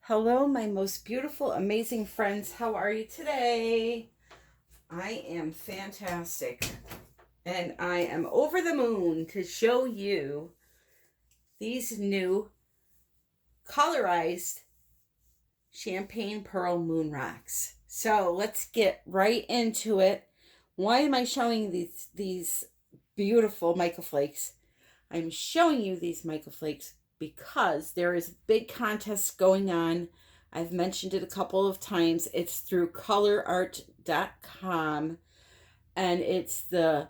Hello, my most beautiful, amazing friends. How are you today? I am fantastic. And I am over the moon to show you these new colorized champagne pearl moon rocks. So let's get right into it. Why am I showing these beautiful microflakes? I'm showing you these microflakes because there is a big contest going on. I've mentioned it a couple of times. It's through Colourarte.com, and it's the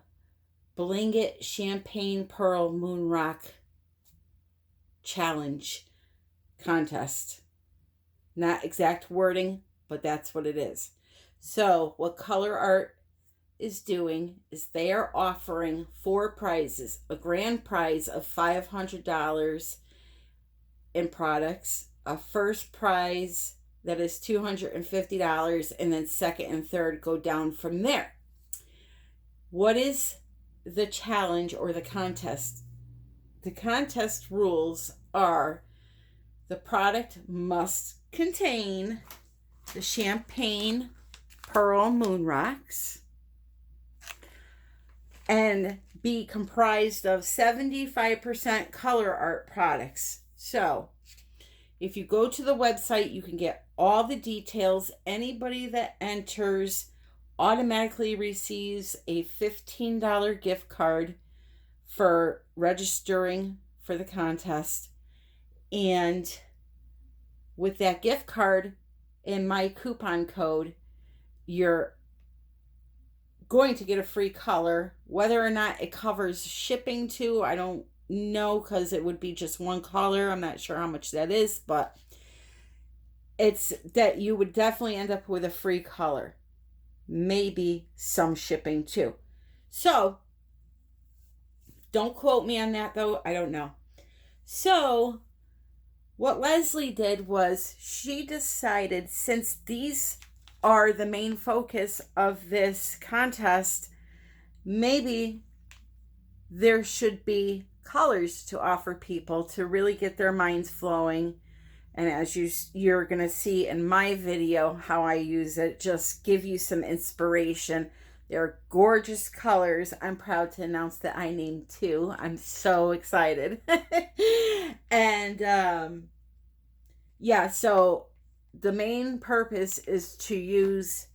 Bling It Champagne Pearl Moon Rock Challenge contest. Not exact wording, but that's what it is. So what Colourarte is doing is they are offering 4 prizes: a grand prize of $500 in products, a first prize that is $250, and then second and third go down from there. What is the challenge or the contest? The contest rules are the product must contain the champagne pearl moon rocks and be comprised of 75% Colourarte products. So if you go to the website, you can get all the details. Anybody that enters automatically receives a $15 gift card for registering for the contest. And with that gift card and my coupon code, you're going to get a free color. Whether or not it covers shipping too, I don't know, because it would be just one color. I'm not sure how much that is, but it's that you would definitely end up with a free color, maybe some shipping too. So don't quote me on that though, I don't know. So what Leslie did was she decided, since these are the main focus of this contest, maybe there should be colors to offer people to really get their minds flowing. And as you're going to see in my video how I use it, just give you some inspiration. They're gorgeous colors. I'm proud to announce that I named 2. I'm so excited. And yeah, so the main purpose is to use,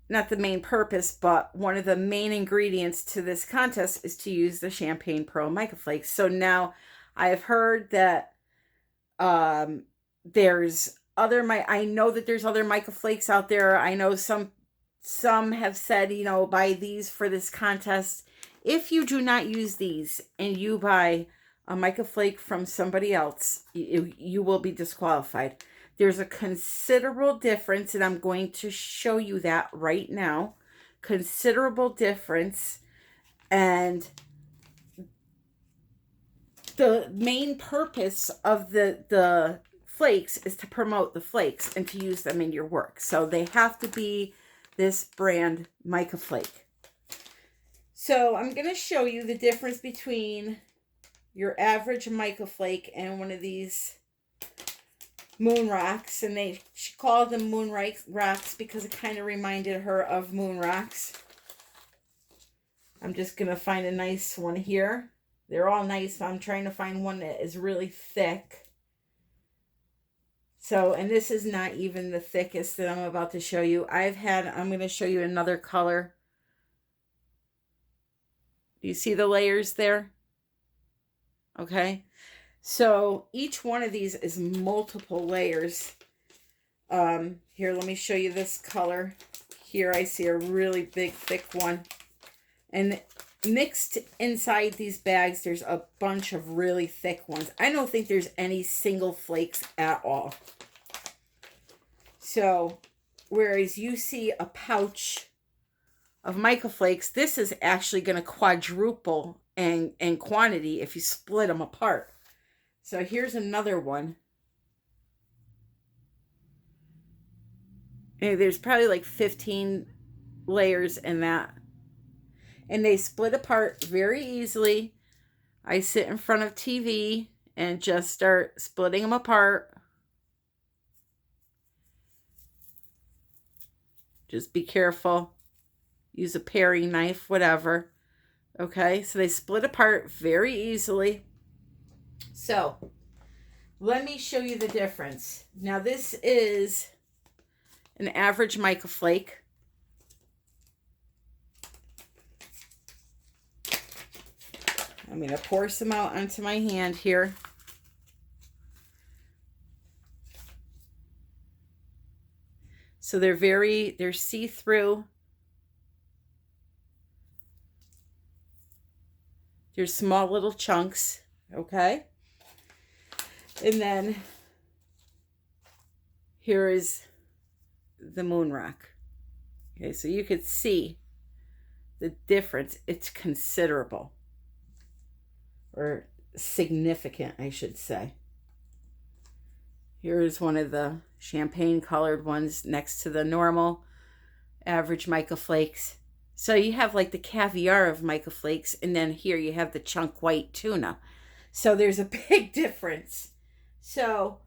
not the main purpose, but one of the main ingredients to this contest is to use the champagne pearl microflakes. So now I have heard that there's other, I know that there's other microflakes out there. I know some have said, buy these for this contest. If you do not use these and you buy a microflake from somebody else, you will be disqualified. There's a considerable difference, and I'm going to show you that right now. Considerable difference. And the main purpose of the flakes is to promote the flakes and to use them in your work. So they have to be this brand microflake. So I'm going to show you the difference between your average microflake and one of these moon rocks. And she called them moon rocks because it kind of reminded her of moon rocks. I'm just going to find a nice one here. They're all nice, but I'm trying to find one that is really thick. So, and this is not even the thickest that I'm about to show you. I'm going to show you another color. Do you see the layers there? Okay. So each one of these is multiple layers. Here, let me show you this color. Here I see a really big, thick one. And mixed inside these bags, there's a bunch of really thick ones. I don't think there's any single flakes at all. So, whereas you see a pouch of microflakes, this is actually going to quadruple in quantity if you split them apart. So here's another one. And there's probably like 15 layers in that. And they split apart very easily. I sit in front of TV and just start splitting them apart. Just be careful. Use a paring knife, whatever. Okay, so they split apart very easily. So let me show you the difference. Now this is an average mica flake. I'm going to pour some out onto my hand here. So they're see-through. They're small little chunks, okay? And then here is the moon rock. Okay, so you could see the difference. It's considerable, or significant, I should say. Here is one of the champagne colored ones next to the normal average mica flakes. So you have like the caviar of mica flakes, and then here you have the chunk white tuna. So there's a big difference. So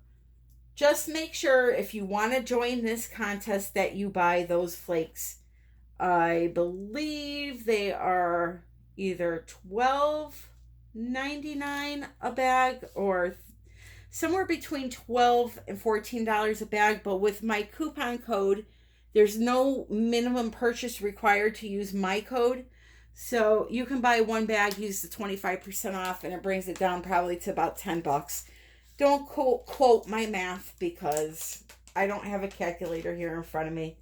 just make sure if you want to join this contest that you buy those flakes. I believe they are either $12.99 a bag or somewhere between $12 and $14 a bag. But with my coupon code, there's no minimum purchase required to use my code. So you can buy one bag, use the 25% off, and it brings it down probably to about $10. Don't quote my math because I don't have a calculator here in front of me.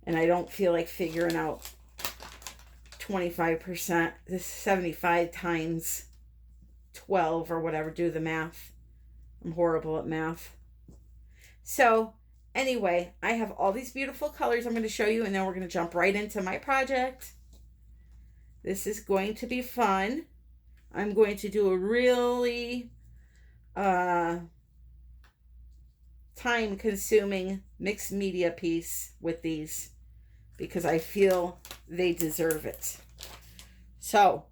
And I don't feel like figuring out 25%. This 75 times 12 or whatever. Do the math. I'm horrible at math. So anyway, I have all these beautiful colors I'm going to show you, and then we're going to jump right into my project. This is going to be fun. I'm going to do a really time-consuming mixed media piece with these because I feel they deserve it. So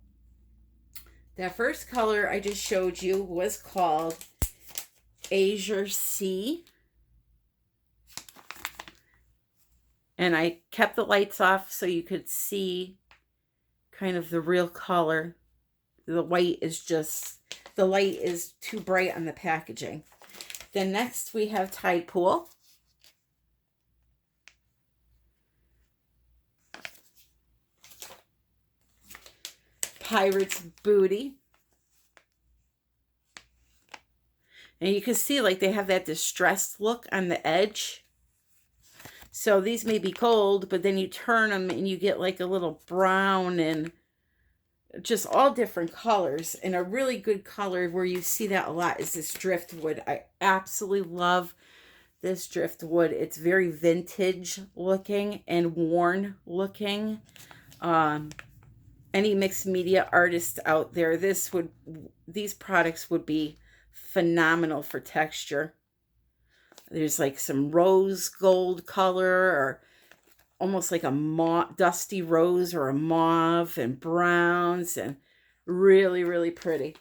that first color I just showed you was called Azure Sea. And I kept the lights off so you could see kind of the real color. The white is just, the light is too bright on the packaging. Then next we have Tide Pool. Pirate's Booty. And you can see like they have that distressed look on the edge. So these may be gold, but then you turn them and you get like a little brown and just all different colors. And a really good color where you see that a lot is this driftwood. I absolutely love this driftwood. It's very vintage looking and worn looking. Any mixed media artists out there, these products would be phenomenal for texture. There's like some rose gold color, or almost like a dusty rose or a mauve, and browns, and really, really pretty.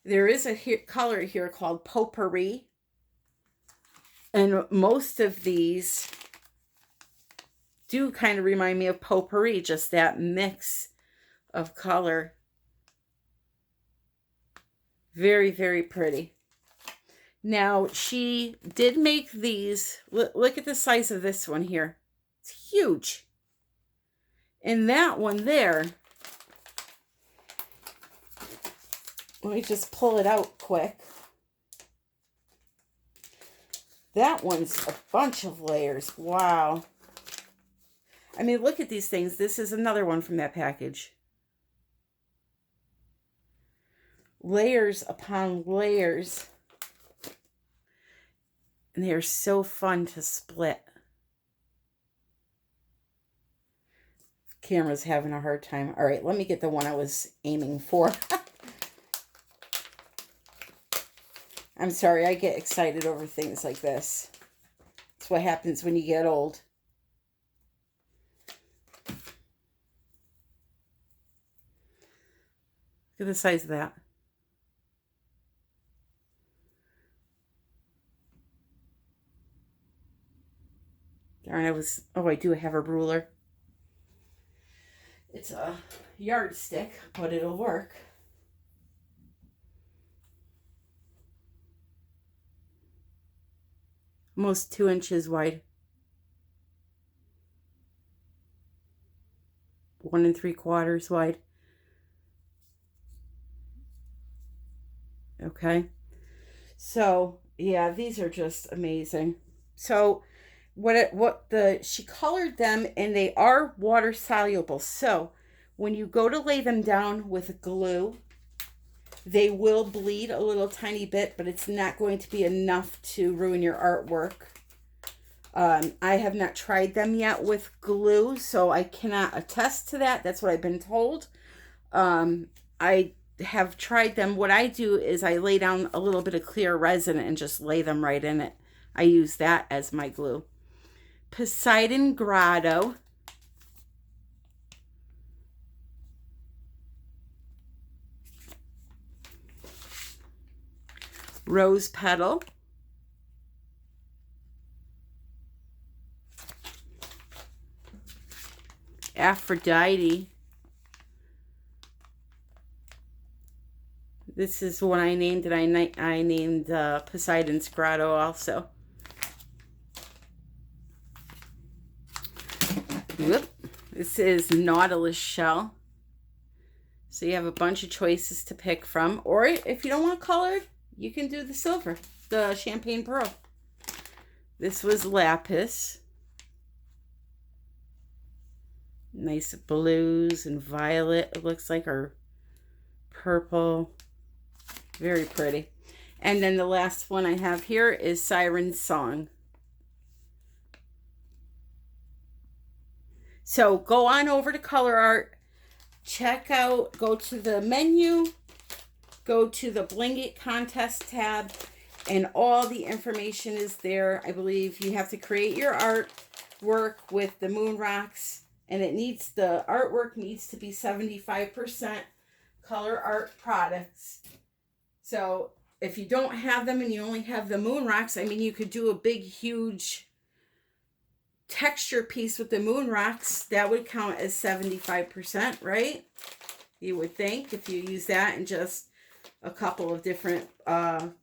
There is a color here called Potpourri. And most of these do kind of remind me of Potpourri, just that mix of color. Very, very pretty. Now, she did make these. Look at the size of this one here. It's huge. And that one there, let me just pull it out quick. That one's a bunch of layers. Wow. I mean, look at these things. This is another one from that package. Layers upon layers. And they are so fun to split. Camera's having a hard time. All right, let me get the one I was aiming for. I'm sorry, I get excited over things like this. It's what happens when you get old. Look at the size of that. Darn, I do have a ruler. It's a yardstick, but it'll work. Almost 2 inches wide. 1 3/4 wide. Okay. So, yeah, these are just amazing. So, she colored them, and they are water soluble. So, when you go to lay them down with glue, they will bleed a little tiny bit, but it's not going to be enough to ruin your artwork. I have not tried them yet with glue, so I cannot attest to that. That's what I've been told. I have tried them. What I do is I lay down a little bit of clear resin and just lay them right in it. I use that as my glue. Poseidon Grotto. Rose Petal. Aphrodite. This is one I named, and I named Poseidon's Grotto also. Whoop. This is Nautilus Shell. So you have a bunch of choices to pick from. Or if you don't want colored, you can do the silver, the Champagne Pearl. This was Lapis. Nice blues and violet, it looks like, or purple. Very pretty. And then the last one I have here is Siren Song. So go on over to Colourarte, check out, go to the menu, go to the Bling It contest tab, and all the information is there. I believe you have to create your artwork with the moon rocks, and the artwork needs to be 75% Colourarte products. So if you don't have them and you only have the moon rocks, I mean, you could do a big, huge texture piece with the moon rocks. That would count as 75%, right? You would think, if you use that in just a couple of different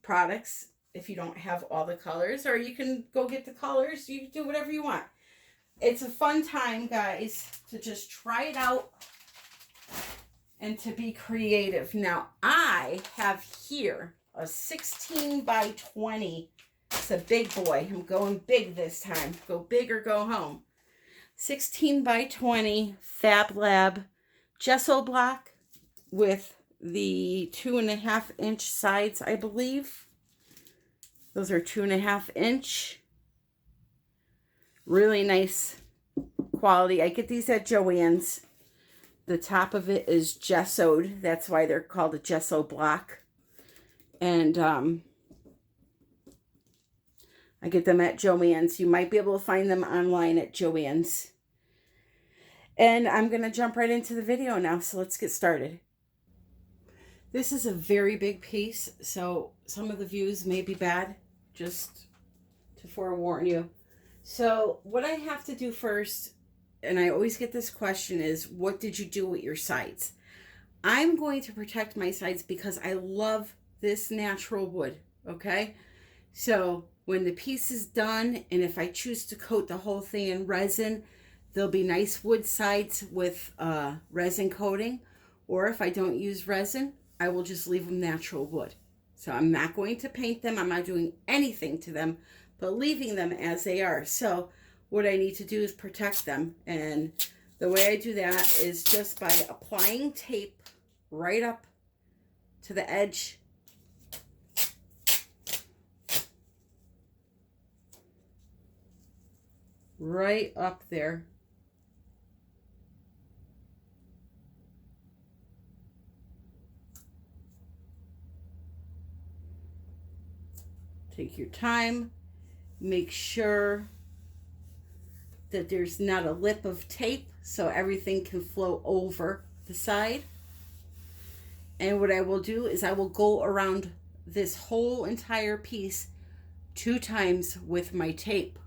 products, if you don't have all the colors. Or you can go get the colors. You can do whatever you want. It's a fun time, guys, to just try it out and to be creative. Now, I have here a 16 by 20. It's a big boy. I'm going big this time. Go big or go home. 16 by 20 Fab Lab gesso block with the 2.5 inch sides, I believe. Those are 2.5 inch. Really nice quality. I get these at Joann's. The top of it is gessoed. That's why they're called a gesso block. And I get them at Joann's. You might be able to find them online at Joann's. And I'm going to jump right into the video now. So let's get started. This is a very big piece, so some of the views may be bad, just to forewarn you. So what I have to do first, and I always get this question, is what did you do with your sides? I'm going to protect my sides because I love this natural wood, okay? So when the piece is done, and if I choose to coat the whole thing in resin, there'll be nice wood sides with resin coating. Or if I don't use resin, I will just leave them natural wood. So I'm not going to paint them. I'm not doing anything to them, but leaving them as they are. So what I need to do is protect them. And the way I do that is just by applying tape right up to the edge. Right up there. Take your time. Make sure that there's not a lip of tape so everything can flow over the side. And what I will do is I will go around this whole entire piece 2 times with my tape.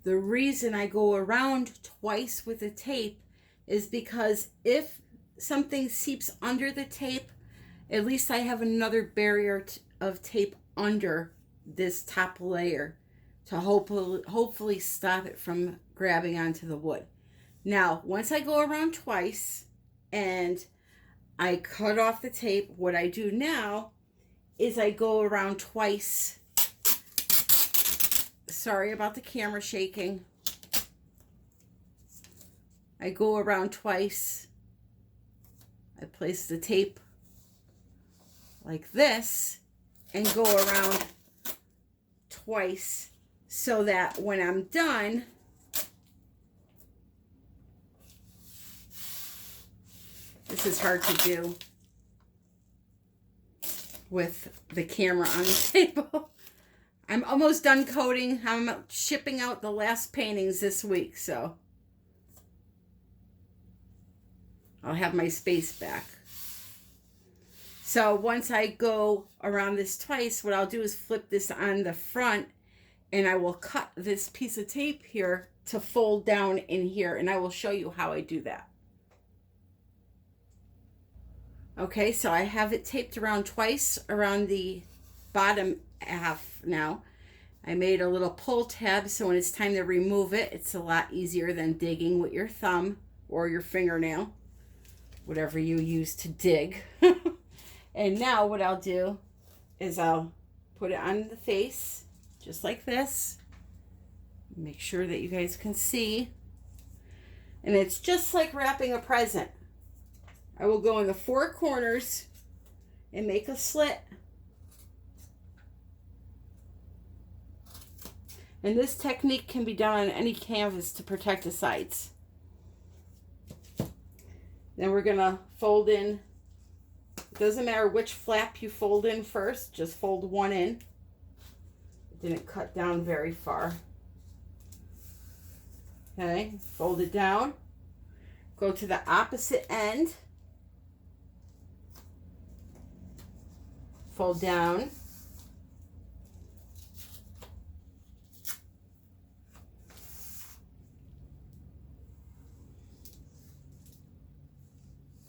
The reason I go around twice with the tape is because if something seeps under the tape, at least I have another barrier of tape under this top layer to hopefully stop it from grabbing onto the wood. Now, once I go around twice and I cut off the tape, what I do now is I go around twice. Sorry about the camera shaking. I go around twice. I place the tape like this and go around twice so that when I'm done, this is hard to do with the camera on the table. I'm almost done coating. I'm shipping out the last paintings this week, so I'll have my space back. So once I go around this twice, what I'll do is flip this on the front, and I will cut this piece of tape here to fold down in here, and I will show you how I do that. Okay, so I have it taped around twice around the bottom half now. I made a little pull tab, so when it's time to remove it, it's a lot easier than digging with your thumb or your fingernail, whatever you use to dig. And now what I'll do is I'll put it on the face just like this. Make sure that you guys can see. And it's just like wrapping a present. I will go in the four corners and make a slit. And this technique can be done on any canvas to protect the sides. Then we're going to fold in. It doesn't matter which flap you fold in first, just fold one in. It didn't cut down very far. Okay, fold it down. Go to the opposite end. Fold down.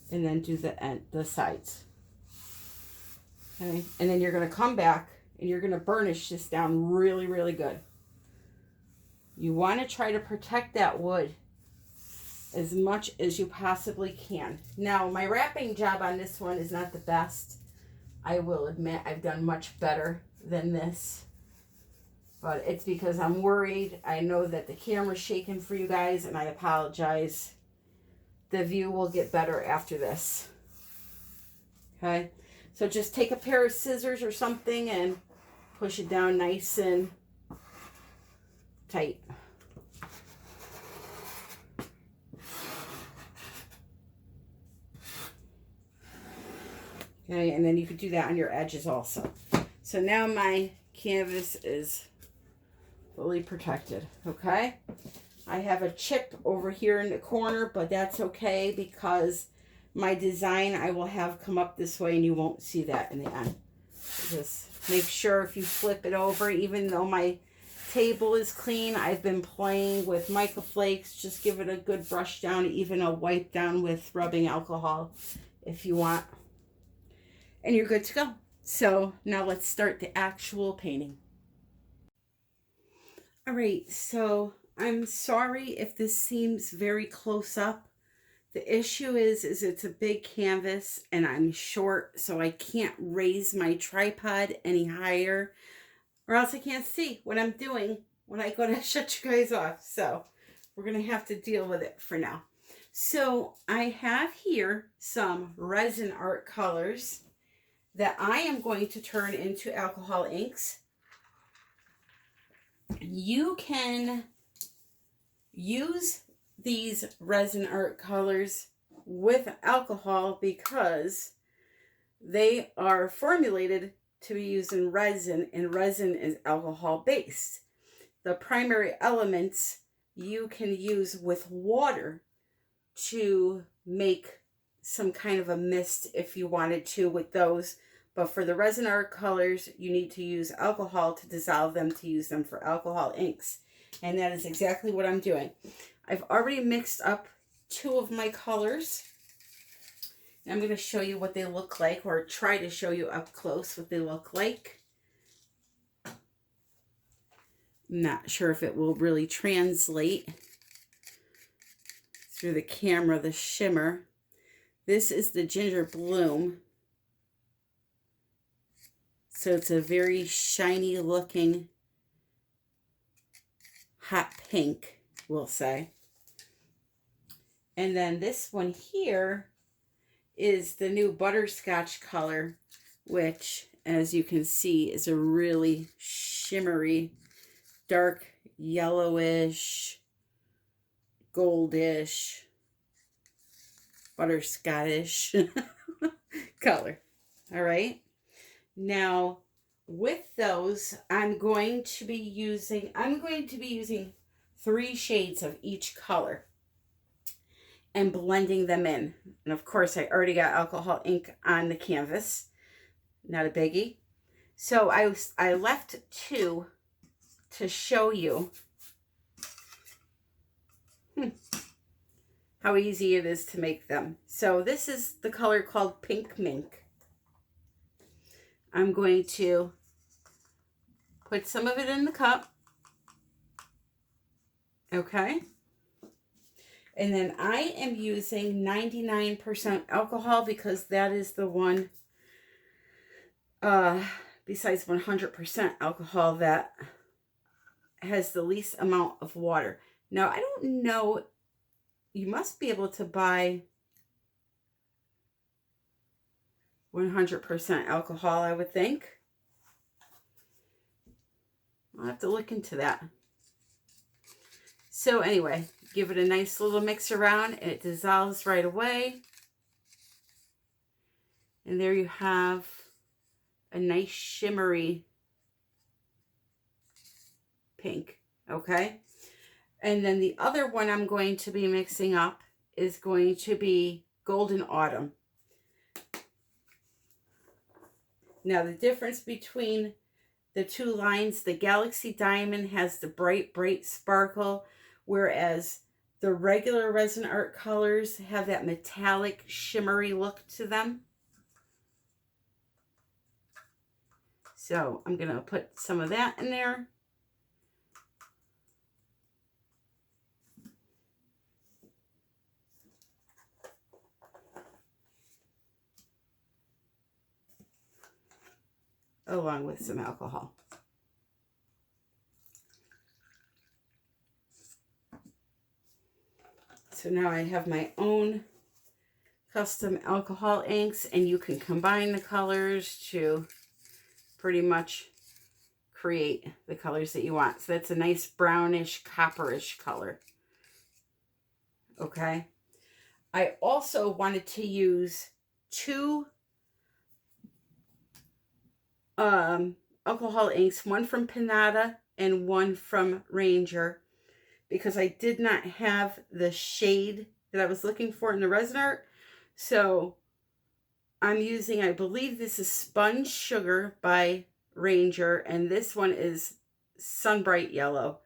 And then do the sides. Okay, and then you're going to come back and you're going to burnish this down really, really good. You want to try to protect that wood as much as you possibly can. Now, my wrapping job on this one is not the best. I will admit I've done much better than this. But it's because I'm worried. I know that the camera's shaking for you guys, and I apologize. The view will get better after this. Okay? So just take a pair of scissors or something and push it down nice and tight. Okay, and then you could do that on your edges also. So now my canvas is fully protected, okay? I have a chip over here in the corner, but that's okay because my design I will have come up this way and you won't see that in the end. Just make sure if you flip it over, even though my table is clean, I've been playing with mica flakes. Just give it a good brush down, even a wipe down with rubbing alcohol if you want. And you're good to go. So now let's start the actual painting. All right, so I'm sorry if this seems very close up. The issue is it's a big canvas and I'm short, so I can't raise my tripod any higher or else I can't see what I'm doing when I go to shut you guys off. So we're going to have to deal with it for now. So I have here some resin art colors that I am going to turn into alcohol inks. You can use these resin art colors with alcohol because they are formulated to be used in resin, and resin is alcohol based. The primary elements you can use with water to make some kind of a mist if you wanted to with those. But for the resin art colors, you need to use alcohol to dissolve them to use them for alcohol inks. And that is exactly what I'm doing. I've already mixed up 2 of my colors. I'm going to show you what they look like, or try to show you up close what they look like. I'm not sure if it will really translate through the camera, the shimmer. This is the Ginger Bloom. So it's a very shiny looking hot pink, we'll say. And then this one here is the new butterscotch color, which, as you can see, is a really shimmery, dark yellowish, goldish, butterscottish color. All right. Now, with those, I'm going to be using 3 shades of each color and blending them in. And of course, I already got alcohol ink on the canvas. Not a biggie. So I left 2 to show you how easy it is to make them. So this is the color called Pink Mink. I'm going to put some of it in the cup. Okay. And then I am using 99% alcohol because that is the one, besides 100% alcohol, that has the least amount of water. Now, I don't know, you must be able to buy 100% alcohol, I would think. I'll have to look into that. So anyway, give it a nice little mix around and it dissolves right away. And there you have a nice shimmery pink, okay? And then the other one I'm going to be mixing up is going to be Golden Autumn. Now the difference between the 2 lines, the Galaxy Diamond has the bright, bright sparkle, whereas the regular Resin Art colors have that metallic, shimmery look to them. So I'm going to put some of that in there. Along with some alcohol. So now I have my own custom alcohol inks, and you can combine the colors to pretty much create the colors that you want. So that's a nice brownish, copperish color. Okay. I also wanted to use 2 alcohol inks, one from Pinata and one from Ranger, because I did not have the shade that I was looking for in the Resin Art. So I'm using, I believe this is Sponge Sugar by Ranger, and this one is Sunbright Yellow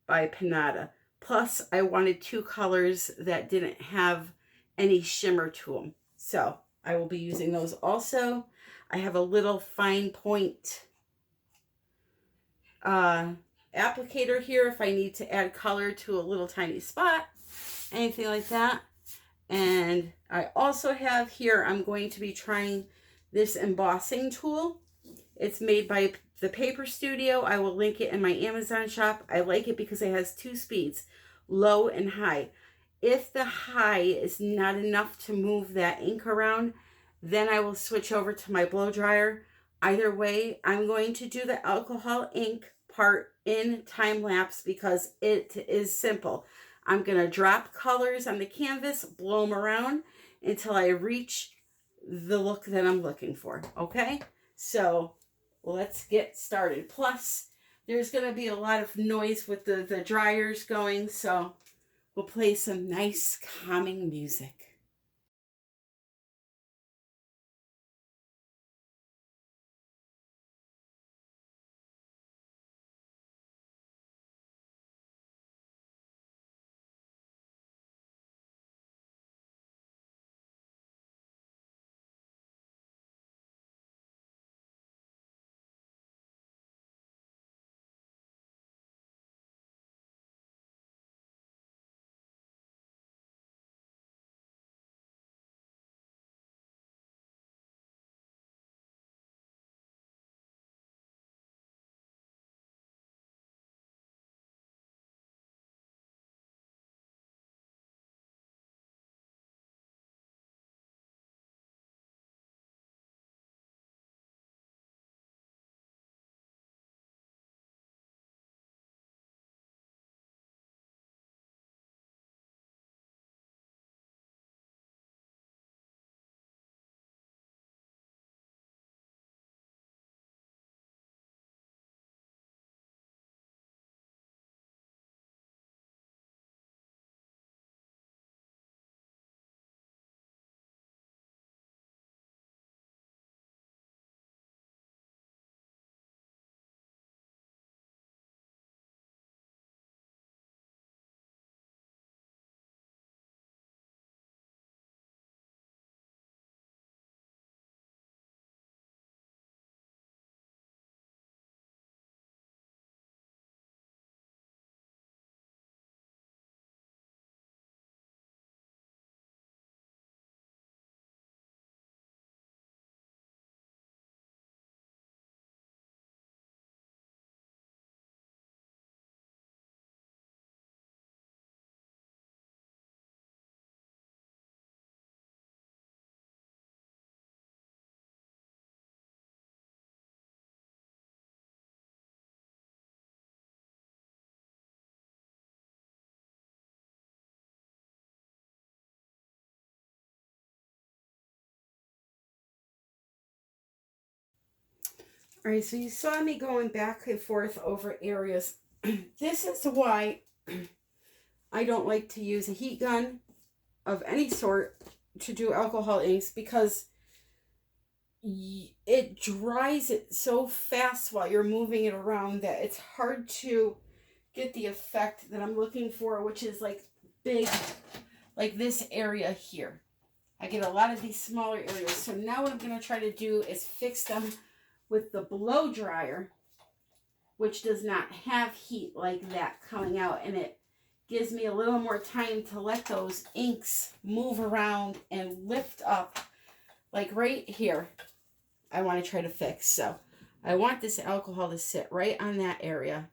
by Pinata. Plus, I wanted 2 colors that didn't have any shimmer to them. So I will be using those also. I have a little fine point applicator here if I need to add color to a little tiny spot, anything like that. And I also have here, I'm going to be trying this embossing tool. It's made by the Paper Studio. I will link it in my Amazon shop. I like it because it has 2 speeds, low and high. If the high is not enough to move that ink around, then I will switch over to my blow dryer. Either way, I'm going to do the alcohol ink part in time lapse because it is simple. I'm going to drop colors on the canvas, blow them around until I reach the look that I'm looking for. Okay, so let's get started. Plus, there's going to be a lot of noise with the dryers going, so we'll play some nice calming music. All right, so you saw me going back and forth over areas. This is why I don't like to use a heat gun of any sort to do alcohol inks, because it dries it so fast while you're moving it around that it's hard to get the effect that I'm looking for, which is like big, like this area here. I get a lot of these smaller areas. So now what I'm going to try to do is fix them with the blow dryer, which does not have heat like that coming out, and it gives me a little more time to let those inks move around and lift up. Like right here, I want to try to fix. So I want this alcohol to sit right on that area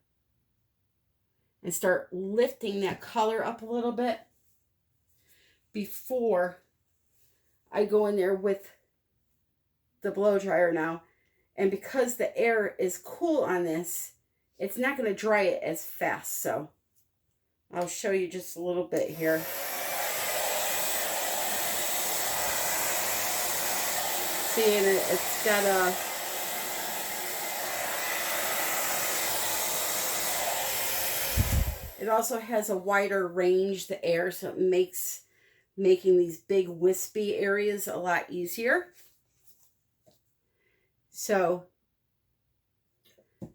and start lifting that color up a little bit before I go in there with the blow dryer now. And because the air is cool on this, it's not going to dry it as fast. So I'll show you just a little bit here. See, and it's got a... It also has a wider range, the air, so it makes making these big wispy areas a lot easier. So let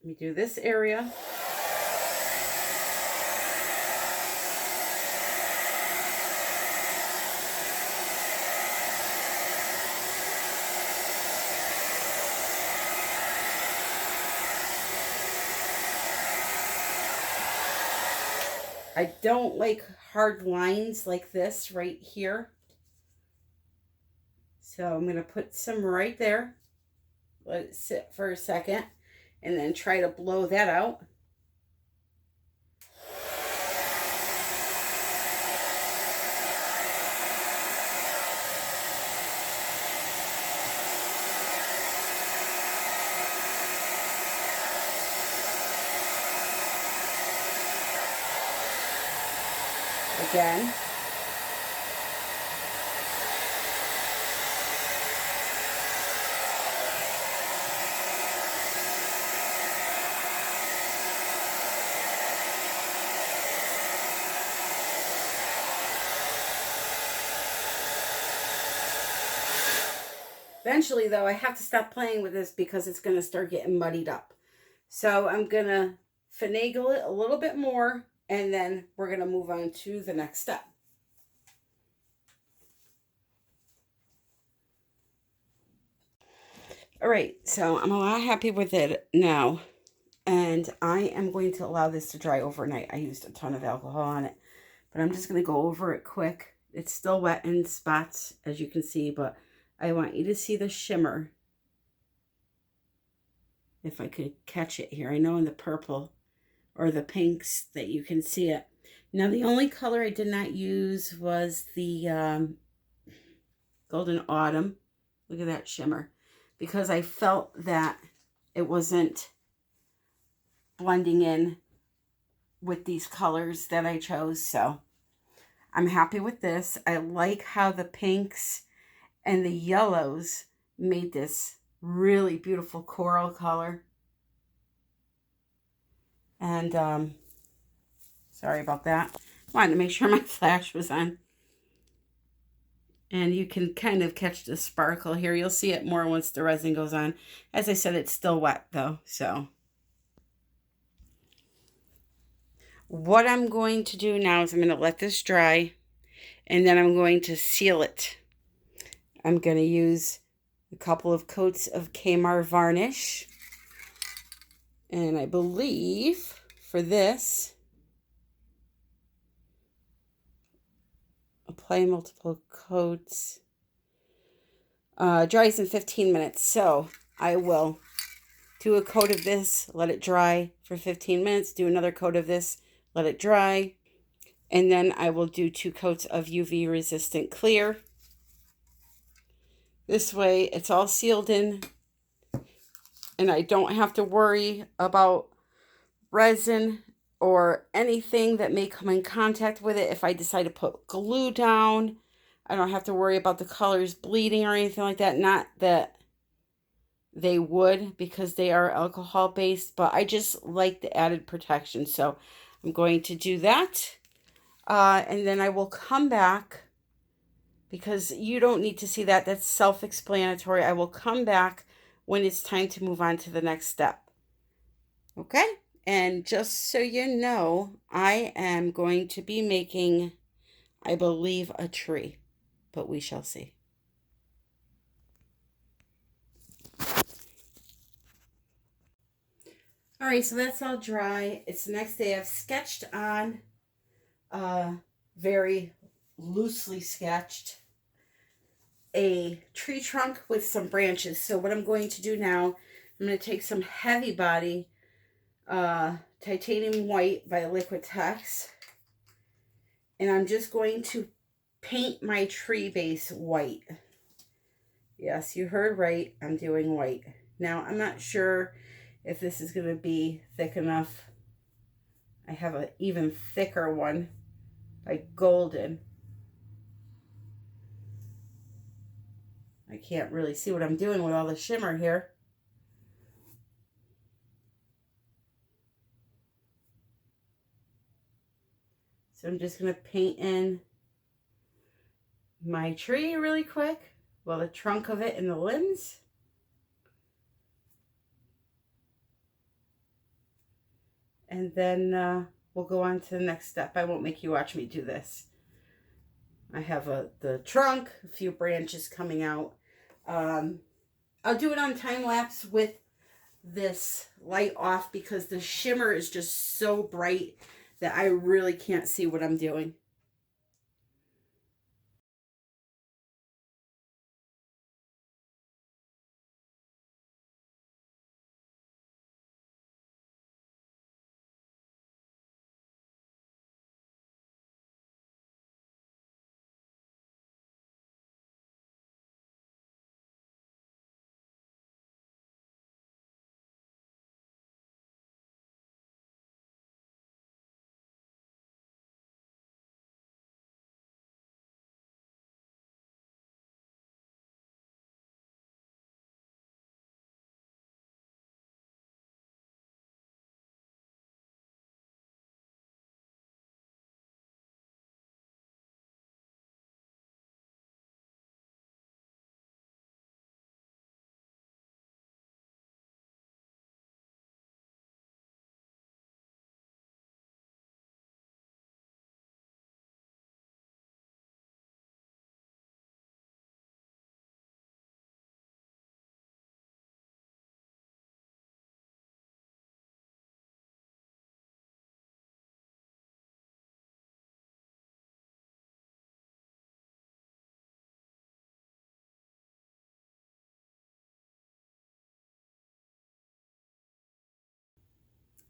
me do this area. I don't like hard lines like this right here. So I'm going to put some right there. Let it sit for a second and then try to blow that out. Again. Eventually, though, I have to stop playing with this because it's going to start getting muddied up. So I'm going to finagle it a little bit more, and then we're going to move on to the next step. All right, so I'm a lot happy with it now, and I am going to allow this to dry overnight. I used a ton of alcohol on it, but I'm just going to go over it quick. It's still wet in spots, as you can see, but I want you to see the shimmer. If I could catch it here. I know in the purple or the pinks that you can see it. Now, the only color I did not use was the Golden Autumn. Look at that shimmer. Because I felt that it wasn't blending in with these colors that I chose. So I'm happy with this. I like how the pinks and the yellows made this really beautiful coral color. And sorry about that. Wanted to make sure my flash was on. And you can kind of catch the sparkle here. You'll see it more once the resin goes on. As I said, it's still wet though, so. What I'm going to do now is I'm going to let this dry, and then I'm going to seal it. I'm going to use a couple of coats of Kmart varnish. And I believe for this, apply multiple coats. Dries in 15 minutes. So I will do a coat of this, let it dry for 15 minutes, do another coat of this, let it dry, and then I will do 2 coats of UV resistant clear. This way it's all sealed in, and I don't have to worry about resin or anything that may come in contact with it. If I decide to put glue down, I don't have to worry about the colors bleeding or anything like that. Not that they would, because they are alcohol based, but I just like the added protection. So I'm going to do that. And then I will come back, because you don't need to see that. That's self-explanatory. I will come back when it's time to move on to the next step. Okay? And just so you know, I am going to be making, I believe, a tree, but we shall see. All right, so that's all dry. It's the next day. I've sketched on, very loosely sketched, a tree trunk with some branches. So what I'm going to do now, I'm going to take some heavy body titanium white by Liquitex, and I'm just going to paint my tree base white. Yes, you heard right, I'm doing white. Now, I'm not sure if this is going to be thick enough. I have an even thicker one by Golden. I can't really see what I'm doing with all the shimmer here. So I'm just going to paint in my tree really quick. Well, the trunk of it and the limbs. And then we'll go on to the next step. I won't make you watch me do this. I have the trunk, a few branches coming out. I'll do it on time lapse with this light off, because the shimmer is just so bright that I really can't see what I'm doing.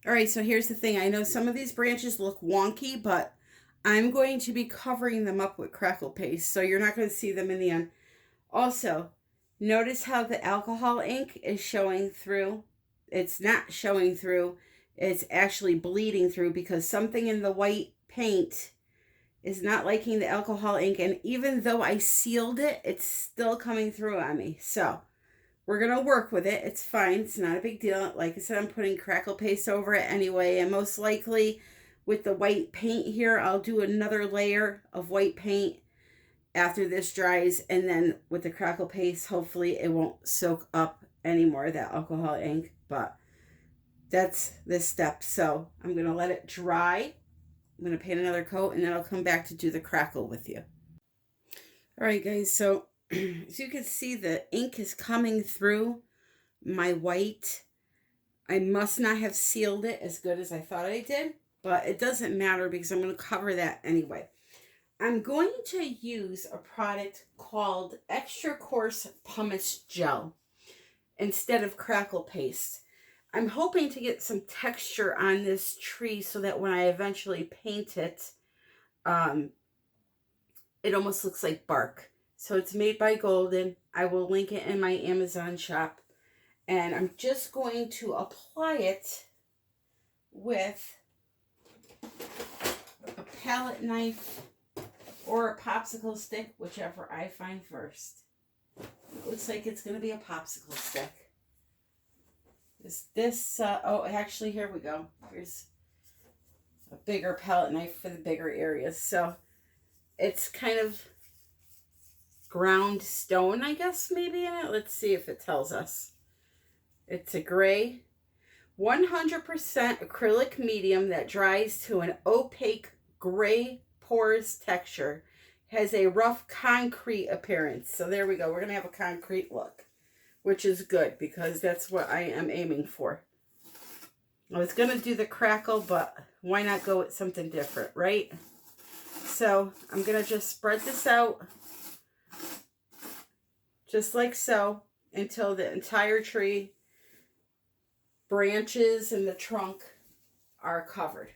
All right, so here's the thing. I know some of these branches look wonky, but I'm going to be covering them up with crackle paste, so you're not going to see them in the end. Also, notice how the alcohol ink is showing through. It's not showing through. It's actually bleeding through, because something in the white paint is not liking the alcohol ink. And even though I sealed it, it's still coming through on me. So we're going to work with it. It's fine. It's not a big deal. Like I said, I'm putting crackle paste over it anyway. And most likely with the white paint here, I'll do another layer of white paint after this dries. And then with the crackle paste, hopefully it won't soak up any more of that alcohol ink. But that's this step. So I'm going to let it dry. I'm going to paint another coat, and then I'll come back to do the crackle with you. All right, guys. So as you can see, the ink is coming through my white. I must not have sealed it as good as I thought I did, but it doesn't matter, because I'm going to cover that anyway. I'm going to use a product called Extra Coarse Pumice Gel instead of crackle paste. I'm hoping to get some texture on this tree so that when I eventually paint it, it almost looks like bark. So it's made by Golden. I will link it in my Amazon shop. And I'm just going to apply it with a palette knife or a popsicle stick, whichever I find first. It looks like it's going to be a popsicle stick. Oh, actually, here we go. Here's a bigger palette knife for the bigger areas. So it's kind of ground stone, I guess, maybe in it. Let's see if it tells us. It's a gray, 100% acrylic medium that dries to an opaque gray porous texture. Has a rough concrete appearance. So there we go. We're going to have a concrete look, which is good because that's what I am aiming for. I was going to do the crackle, but why not go with something different, right? So I'm going to just spread this out just like so until the entire tree, branches, and the trunk are covered.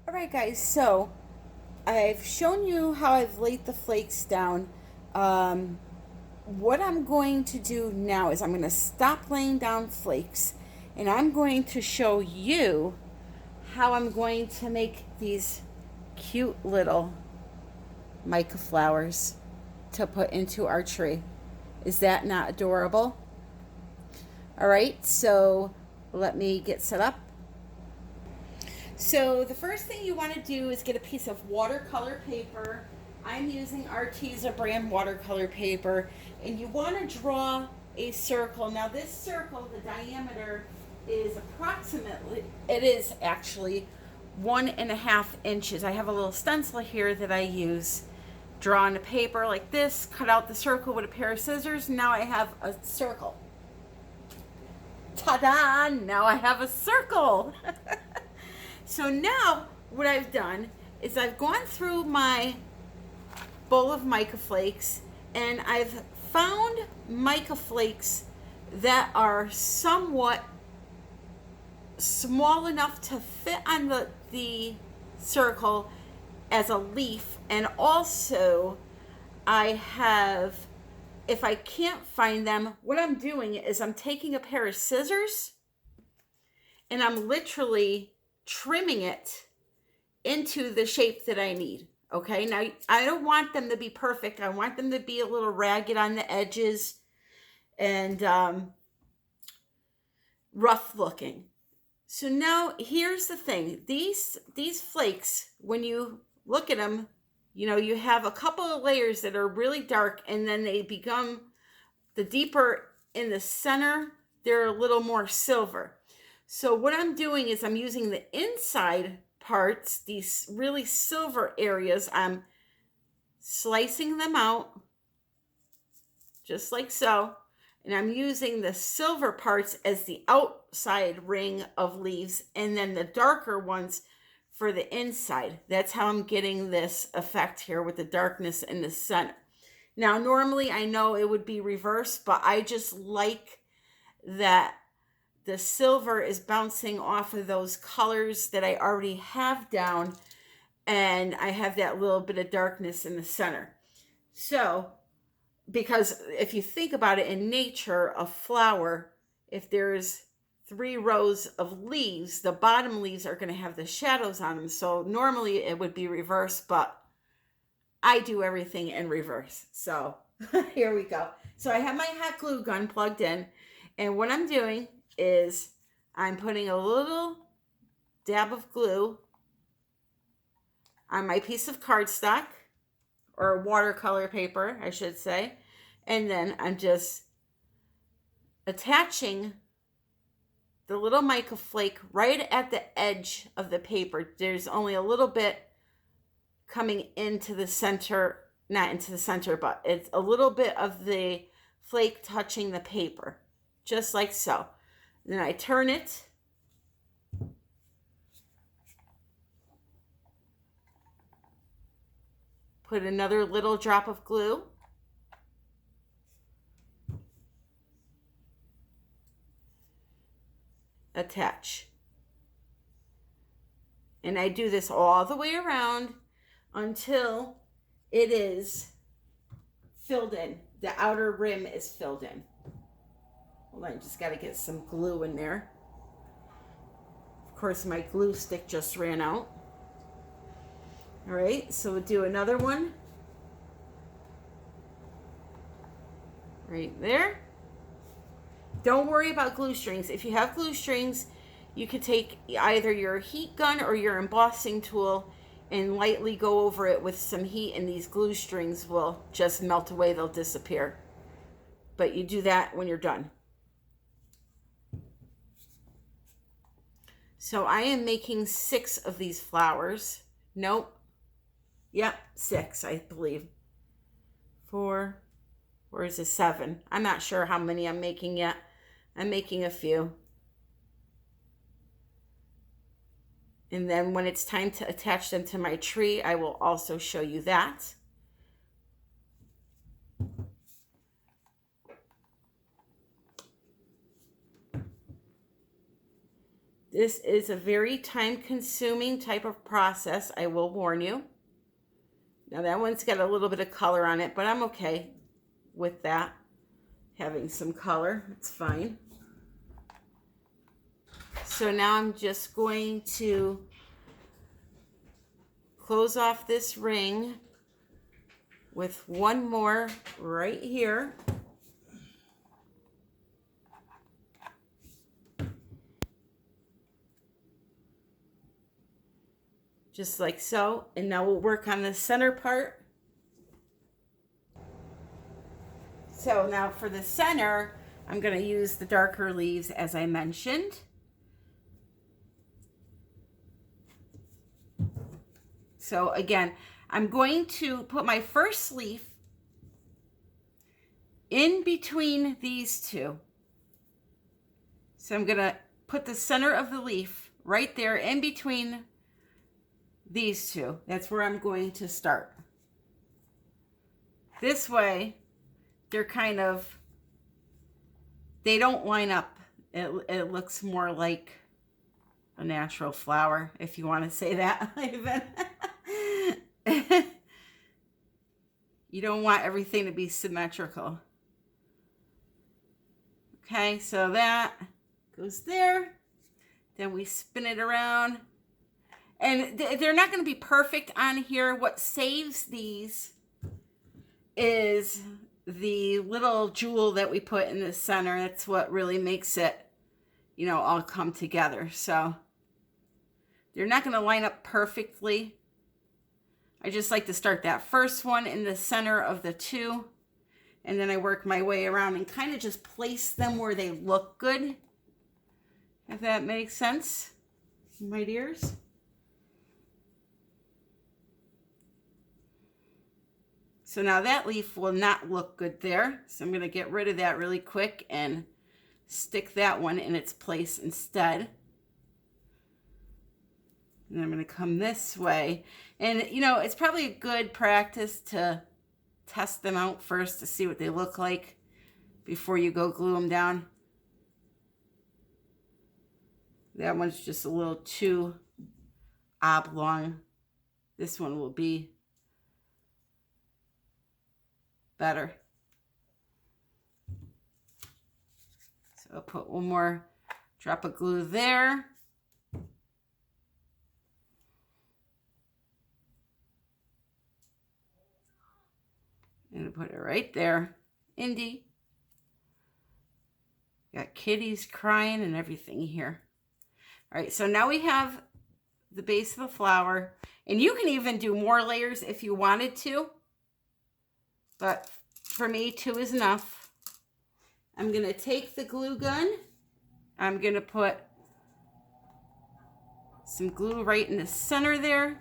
Alright guys, so I've shown you how I've laid the flakes down. What I'm going to do now is I'm going to stop laying down flakes and I'm going to show you how I'm going to make these cute little mica flowers to put into our tree. Is that not adorable? Alright, so let me get set up. So the first thing you want to do is get a piece of watercolor paper. I'm using Arteza brand watercolor paper, and you want to draw a circle. Now this circle, the diameter is approximately, it is actually 1.5 inches. I have a little stencil here that I use. Draw on the paper like this, cut out the circle with a pair of scissors. Now I have a circle. Ta-da! Now I have a circle. So now what I've done is I've gone through my bowl of mica flakes and I've found mica flakes that are somewhat small enough to fit on the circle as a leaf. And also I have, if I can't find them, what I'm doing is I'm taking a pair of scissors and I'm literally trimming it into the shape that I need. Okay, now I don't want them to be perfect. I want them to be a little ragged on the edges and rough looking. So now here's the thing. These flakes, when you look at them, you know, you have a couple of layers that are really dark and then they become, the deeper in the center, they're a little more silver. So what I'm doing is I'm using the inside parts, these really silver areas, I'm slicing them out just like so. And I'm using the silver parts as the outside ring of leaves and then the darker ones for the inside. That's how I'm getting this effect here with the darkness in the center. Now, normally I know it would be reversed, but I just like that the silver is bouncing off of those colors that I already have down, and I have that little bit of darkness in the center. So, because if you think about it, in nature, a flower, if there's 3 rows of leaves, the bottom leaves are going to have the shadows on them. So normally it would be reversed, but I do everything in reverse. So here we go. So I have my hot glue gun plugged in, and what I'm doing is I'm putting a little dab of glue on my piece of cardstock, or watercolor paper, I should say. And then I'm just attaching the little mica flake right at the edge of the paper. There's only a little bit coming into the center, not into the center, but it's a little bit of the flake touching the paper, just like so. Then I turn it. Put another little drop of glue. Attach. And I do this all the way around until it is filled in. The outer rim is filled in. Hold on, I just got to get some glue in there. Of course, my glue stick just ran out. All right, so we'll do another one. Right there. Don't worry about glue strings. If you have glue strings, you could take either your heat gun or your embossing tool and lightly go over it with some heat, and these glue strings will just melt away. They'll disappear. But you do that when you're done. So I am making 6 of these flowers. Nope. Yep, 6, I believe. 4, or is it 7? I'm not sure how many I'm making yet. I'm making a few. And then when it's time to attach them to my tree, I will also show you that. This is a very time-consuming type of process, I will warn you. Now that one's got a little bit of color on it, but I'm okay with that. Having some color, it's fine. So now I'm just going to close off this ring with one more right here. Just like so. And now we'll work on the center part. So now for the center, I'm going to use the darker leaves as I mentioned. So again, I'm going to put my first leaf in between these two. So I'm going to put the center of the leaf right there in between these two. That's where I'm going to start. This way, they're kind of, they don't line up. It looks more like a natural flower, if you want to say that. You don't want everything to be symmetrical. Okay, so that goes there. Then we spin it around. And they're not going to be perfect on here. What saves these is the little jewel that we put in the center. That's what really makes it, you know, all come together. So they're not going to line up perfectly. I just like to start that first one in the center of the two, and then I work my way around and kind of just place them where they look good, if that makes sense, my dears. So now that leaf will not look good there. So I'm going to get rid of that really quick and stick that one in its place instead. And I'm going to come this way. And, you know, it's probably a good practice to test them out first to see what they look like before you go glue them down. That one's just a little too oblong. This one will be better. So I'll put one more drop of glue there. And put it right there. Indy. Got kitties crying and everything here. All right, so now we have the base of the flower. And you can even do more layers if you wanted to. But for me, 2 is enough. I'm going to take the glue gun. I'm going to put some glue right in the center there.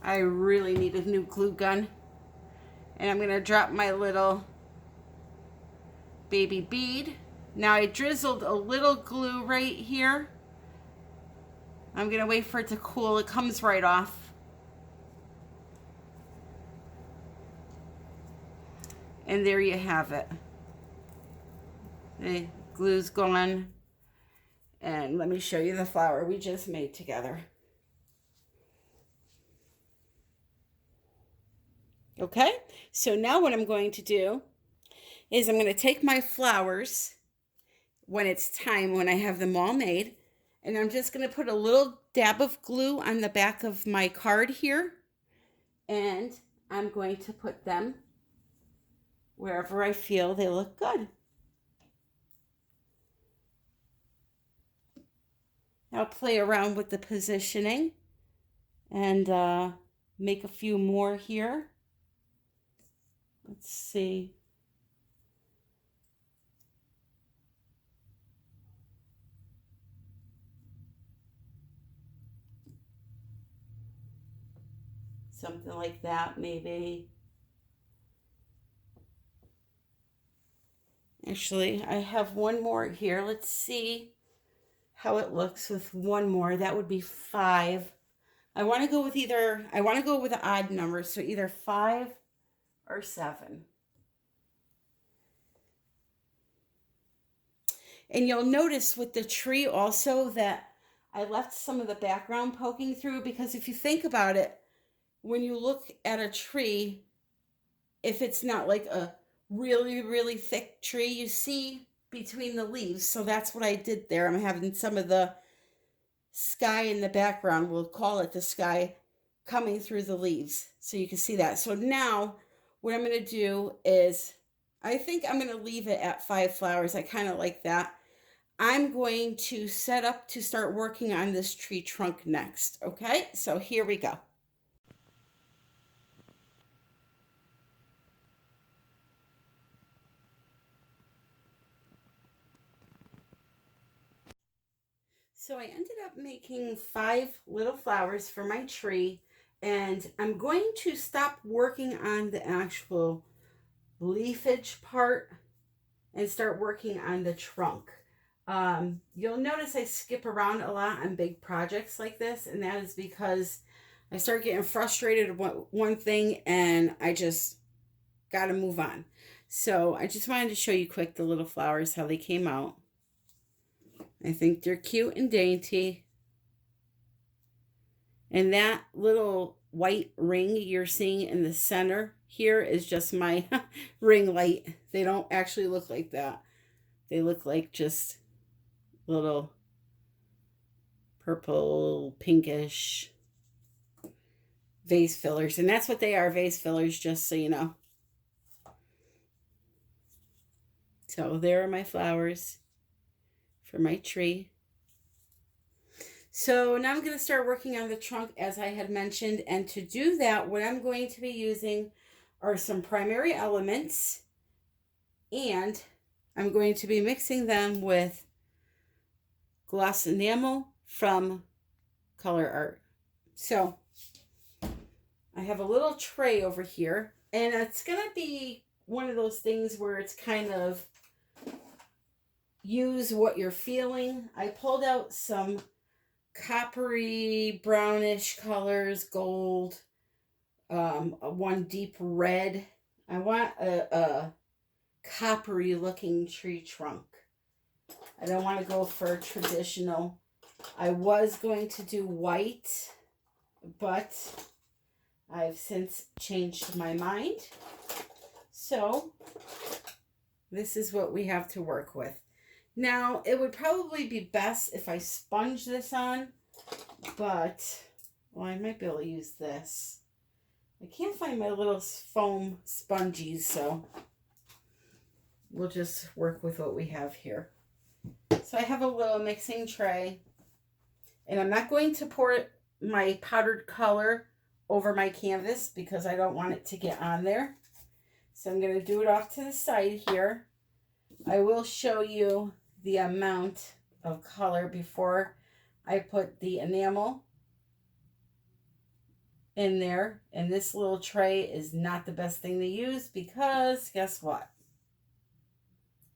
I really need a new glue gun. And I'm going to drop my little baby bead. Now I drizzled a little glue right here. I'm going to wait for it to cool. It comes right off. And there you have it. The glue's gone. And let me show you the flower we just made together. Okay, so now what I'm going to do is I'm going to take my flowers when it's time, when I have them all made, and I'm just going to put a little dab of glue on the back of my card here, and I'm going to put them wherever I feel they look good. I'll play around with the positioning and make a few more here. Let's see. Something like that, maybe. Actually, I have one more here. Let's see how it looks with one more. That would be 5. I want to go with an odd number, so either 5 or 7. And you'll notice with the tree also that I left some of the background poking through, because if you think about it, when you look at a tree, if it's not like a really, really thick tree, you see between the leaves. So that's what I did there. I'm having some of the sky in the background, we'll call it the sky, coming through the leaves. So you can see that. So now what I'm going to do is, I think I'm going to leave it at 5 flowers. I kind of like that. I'm going to set up to start working on this tree trunk next. Okay, so here we go. So I ended up making 5 little flowers for my tree, and I'm going to stop working on the actual leafage part and start working on the trunk. You'll notice I skip around a lot on big projects like this, and that is because I start getting frustrated with one thing and I just got to move on. So I just wanted to show you quick the little flowers, how they came out. I think they're cute and dainty. And that little white ring you're seeing in the center here is just my ring light. They don't actually look like that. They look like just little purple, pinkish vase fillers. And that's what they are, vase fillers, just so you know. So there are my flowers for my tree. So now I'm going to start working on the trunk, as I had mentioned. And to do that, what I'm going to be using are some primary elements. And I'm going to be mixing them with gloss enamel from Colourarte. So I have a little tray over here. And it's going to be one of those things where it's kind of use what you're feeling. I pulled out some coppery brownish colors, gold, one deep red. I want a coppery looking tree trunk. I don't want to go for traditional. I was going to do white, but I've since changed my mind. So this is what we have to work with. Now, it would probably be best if I sponge this on, but, well, I might be able to use this. I can't find my little foam sponges, so we'll just work with what we have here. So I have a little mixing tray, and I'm not going to pour my powdered color over my canvas because I don't want it to get on there. So I'm going to do it off to the side here. I will show you the amount of color before I put the enamel in there. And this little tray is not the best thing to use because guess what?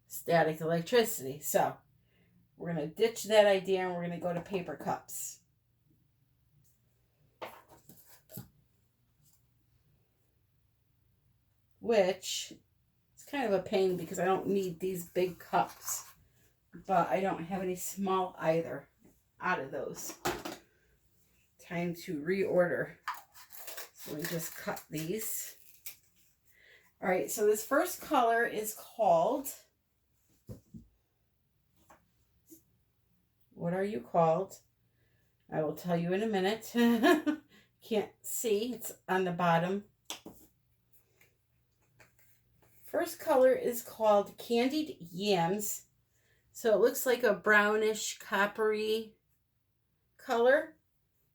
Static electricity. So we're going to ditch that idea and we're going to go to paper cups. Which is kind of a pain because I don't need these big cups. But I don't have any small either out of those. Time to reorder. So we just cut these. All right, so this first color is called, what are you called? I will tell you in a minute. Can't see, it's on the bottom. First color is called Candied Yams. So it looks like a brownish coppery color.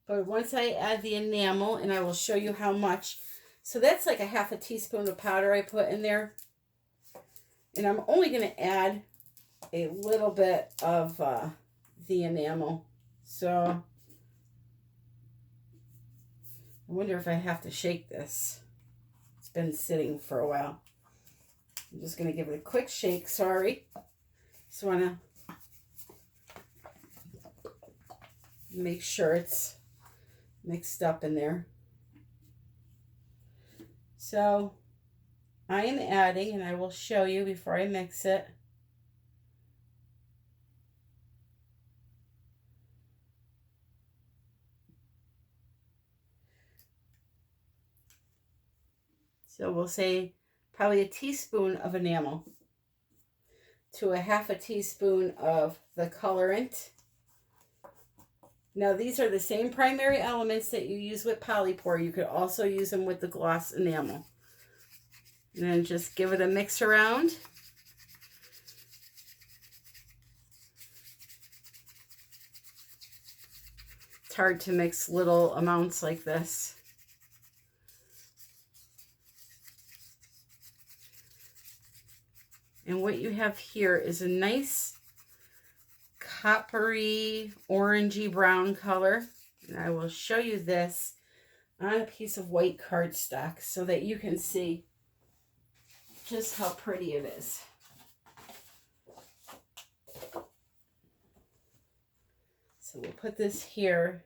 But once I add the enamel, and I will show you how much. So that's like a half a teaspoon of powder I put in there. And I'm only going to add a little bit of the enamel. So I wonder if I have to shake this. It's been sitting for a while. I'm just going to give it a quick shake, sorry. Just want to make sure it's mixed up in there. So I am adding, and I will show you before I mix it. So we'll say probably a teaspoon of enamel to a half a teaspoon of the colorant. Now these are the same primary elements that you use with Polypore. You could also use them with the gloss enamel. And then just give it a mix around. It's hard to mix little amounts like this. And what you have here is a nice coppery, orangey brown color. And I will show you this on a piece of white cardstock so that you can see just how pretty it is. So we'll put this here,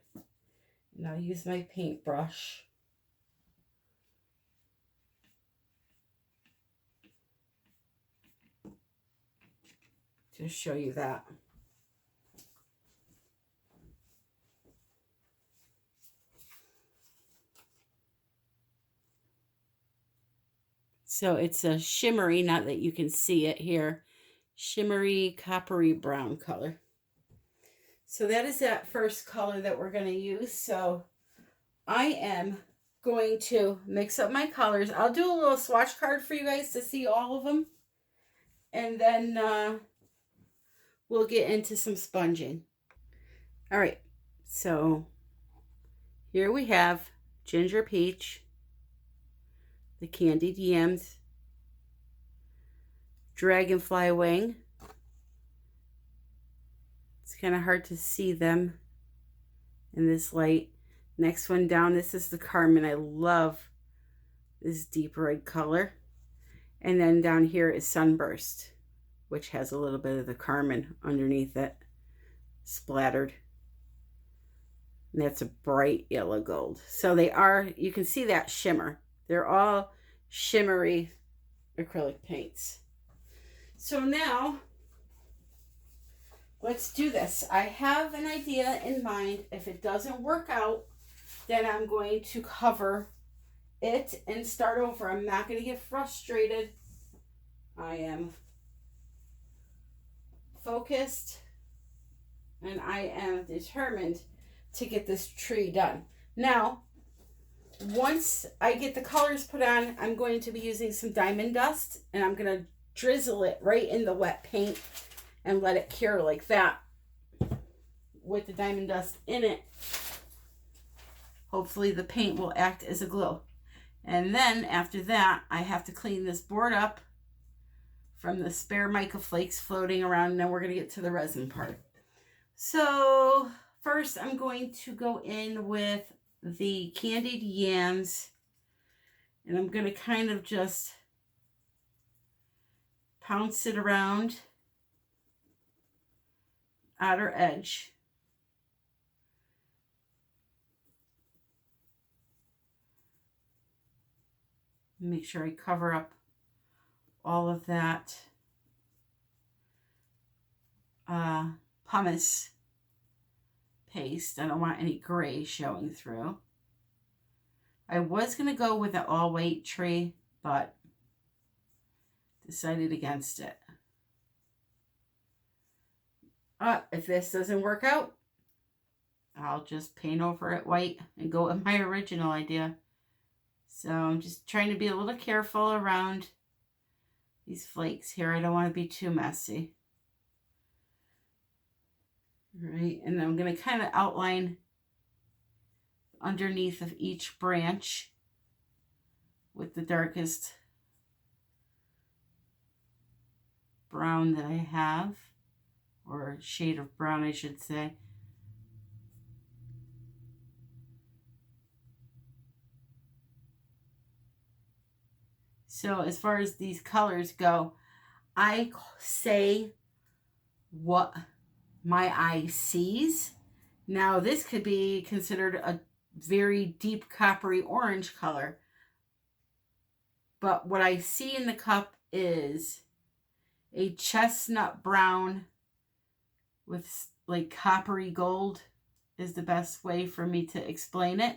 and I'll use my paintbrush. To show you that. So it's a shimmery, not that you can see it here, shimmery coppery brown color. So that is that first color that we're going to use. So I am going to mix up my colors. I'll do a little swatch card for you guys to see all of them. And then we'll get into some sponging. All right, so here we have Ginger Peach, the Candied Yams, Dragonfly Wing. It's kind of hard to see them in this light. Next one down, this is the Carmen. I love this deep red color. And then down here is Sunburst, which has a little bit of the Carmen underneath it, splattered. And that's a bright yellow gold. So they are, you can see that shimmer. They're all shimmery acrylic paints. So now let's do this. I have an idea in mind. If it doesn't work out, then I'm going to cover it and start over. I'm not going to get frustrated. I am focused and I am determined to get this tree done. Now, once I get the colors put on, I'm going to be using some diamond dust and I'm going to drizzle it right in the wet paint and let it cure like that with the diamond dust in it. Hopefully the paint will act as a glue. And then after that, I have to clean this board up from the spare mica flakes floating around, and then we're going to get to the resin part. So first I'm going to go in with the candied yams, and I'm going to kind of just pounce it around outer edge. Make sure I cover up all of that pumice paste. I don't want any gray showing through. I was going to go with an all white tree, but decided against it. If this doesn't work out, I'll just paint over it white and go with my original idea. So I'm just trying to be a little careful around these flakes here. I don't want to be too messy. All right, and I'm going to kind of outline underneath of each branch with the darkest brown that I have, or shade of brown I should say. So as far as these colors go, I say what my eye sees. Now this could be considered a very deep coppery orange color, but what I see in the cup is a chestnut brown with like coppery gold is the best way for me to explain it.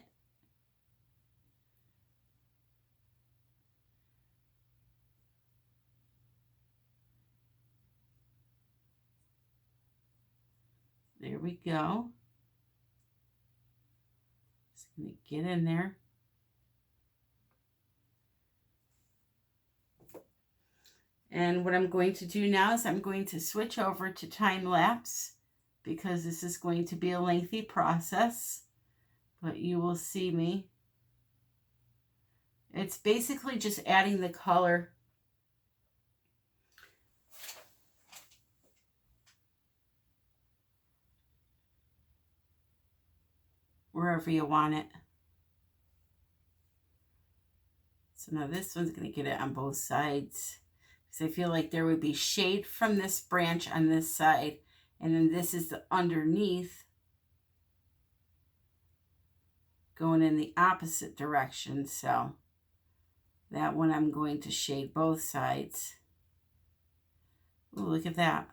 There we go. Just gonna get in there. And what I'm going to do now is I'm going to switch over to time lapse because this is going to be a lengthy process, but you will see me. It's basically just adding the color wherever you want it. So now this one's going to get it on both sides. I feel like there would be shade from this branch on this side, and then this is the underneath going in the opposite direction. So that one I'm going to shade both sides. Ooh, look at that.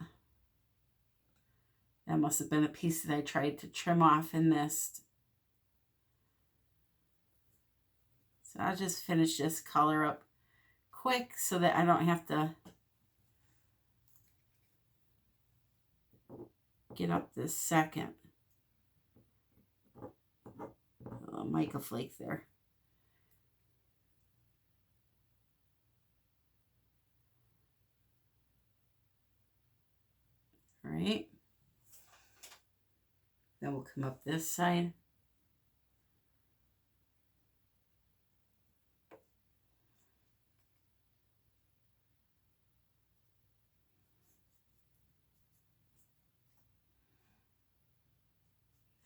That must have been a piece that I tried to trim off and missed. So I'll just finish this color up quick so that I don't have to get up this second. A little mica flake there. All right. Then we'll come up this side.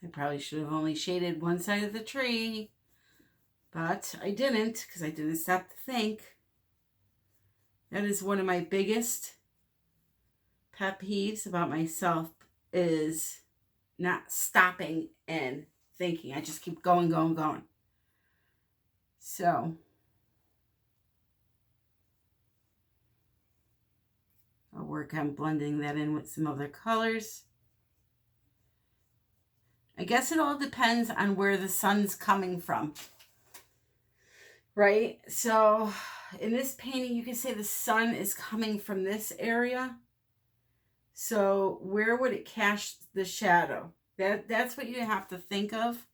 I probably should have only shaded one side of the tree, but I didn't because I didn't stop to think. That is one of my biggest pet peeves about myself, is not stopping and thinking. I just keep going, going, going. So I'll work on blending that in with some other colors. I guess it all depends on where the sun's coming from, right? So in this painting, you can say the sun is coming from this area. So where would it cast the shadow? That's what you have to think of.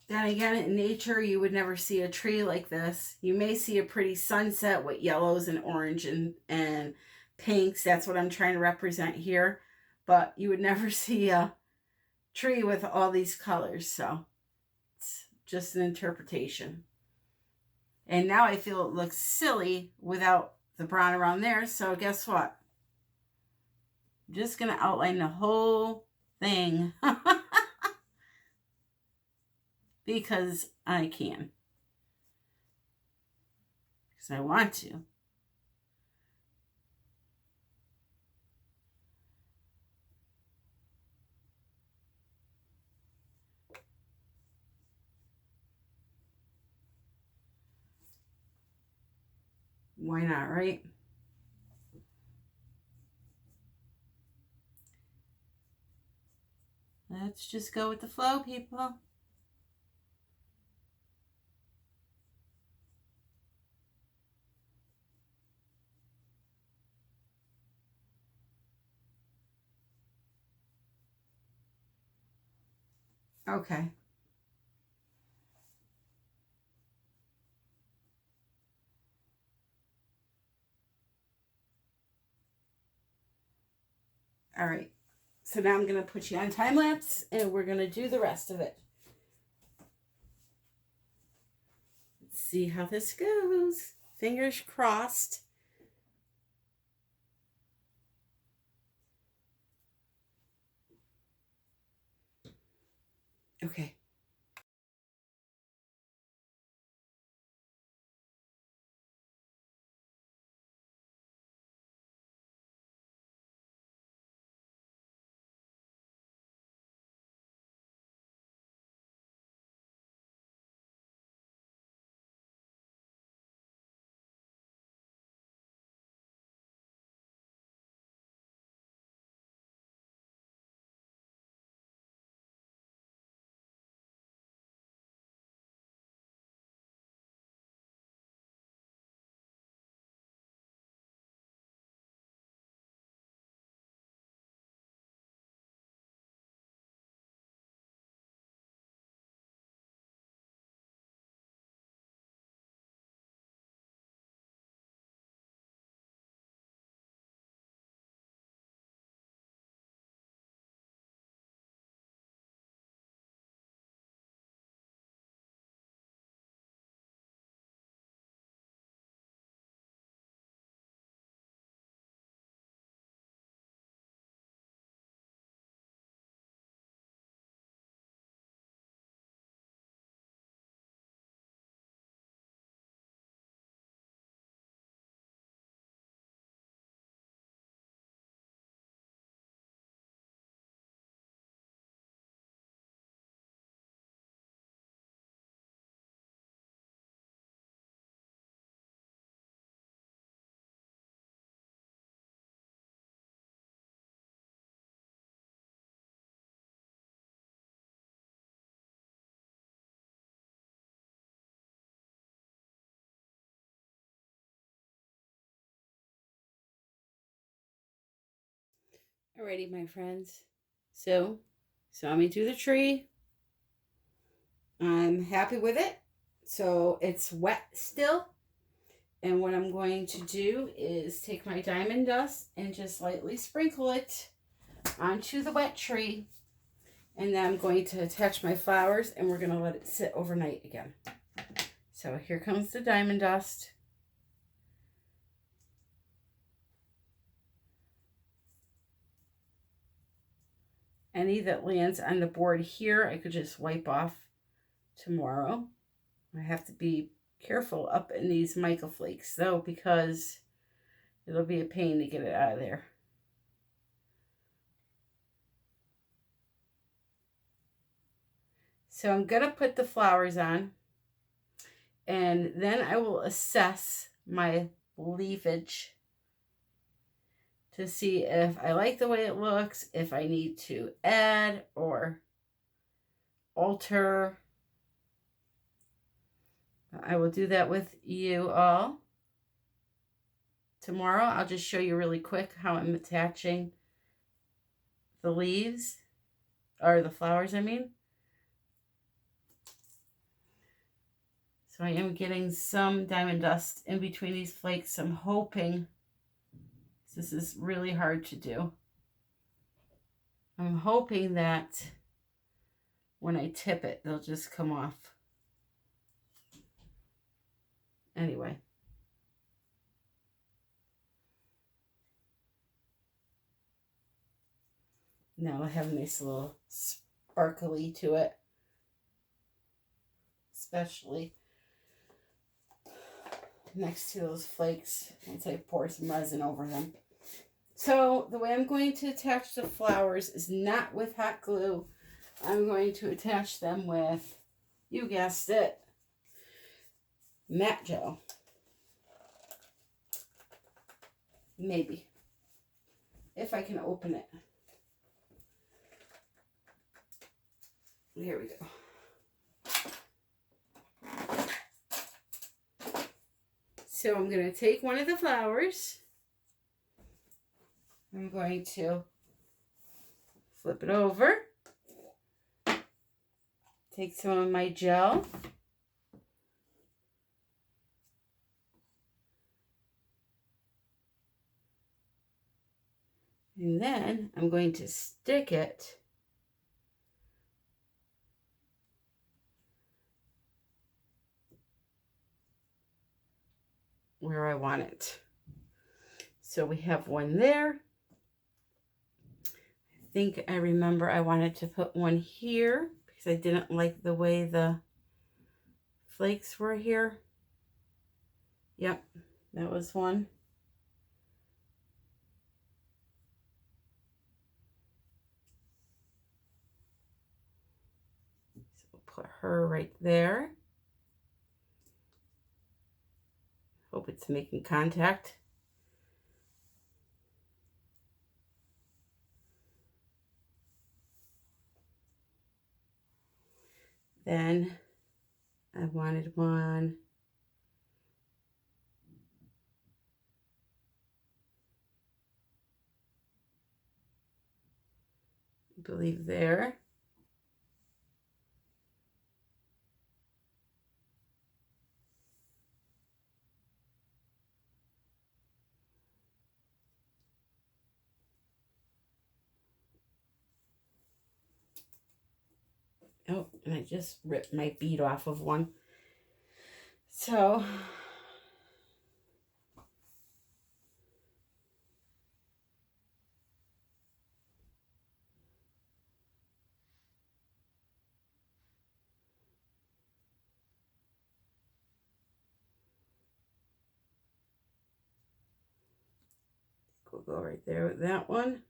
Then again, in nature, you would never see a tree like this. You may see a pretty sunset with yellows and orange and pinks. That's what I'm trying to represent here. But you would never see a tree with all these colors. So it's just an interpretation. And now I feel it looks silly without the brown around there. So guess what? I'm just going to outline the whole thing. Because I can. Because I want to. Why not, right? Let's just go with the flow, people. Okay. All right. So now I'm going to put you on time lapse and we're going to do the rest of it. Let's see how this goes. Fingers crossed. Okay. Alrighty, my friends. So, saw me do the tree. I'm happy with it. So it's wet still. And what I'm going to do is take my diamond dust and just lightly sprinkle it onto the wet tree. And then I'm going to attach my flowers and we're going to let it sit overnight again. So here comes the diamond dust. Any that lands on the board here, I could just wipe off tomorrow. I have to be careful up in these mica flakes though, because It'll be a pain to get it out of there. So I'm going to put the flowers on, and then I will assess my leafage to see if I like the way it looks, if I need to add or alter. I will do that with you all tomorrow. I'll just show you really quick how I'm attaching the leaves, or the flowers, I mean. So I am getting some diamond dust in between these flakes. I'm hoping, this is really hard to do, I'm hoping that when I tip it, they'll just come off. Anyway. Now I have a nice little sparkly to it, especially next to those flakes once I pour some resin over them. So the way I'm going to attach the flowers is not with hot glue. I'm going to attach them with, you guessed it, matte gel. Maybe. If I can open it. Here we go. So I'm going to take one of the flowers. I'm going to flip it over. Take some of my gel. And then I'm going to stick it where I want it. So we have one there. I think I remember I wanted to put one here because I didn't like the way the flakes were here. Yep, that was one. So we'll put her right there. Hope it's making contact. Then I wanted one I believe there. Oh, and I just ripped my bead off of one. So we'll go right there with that one.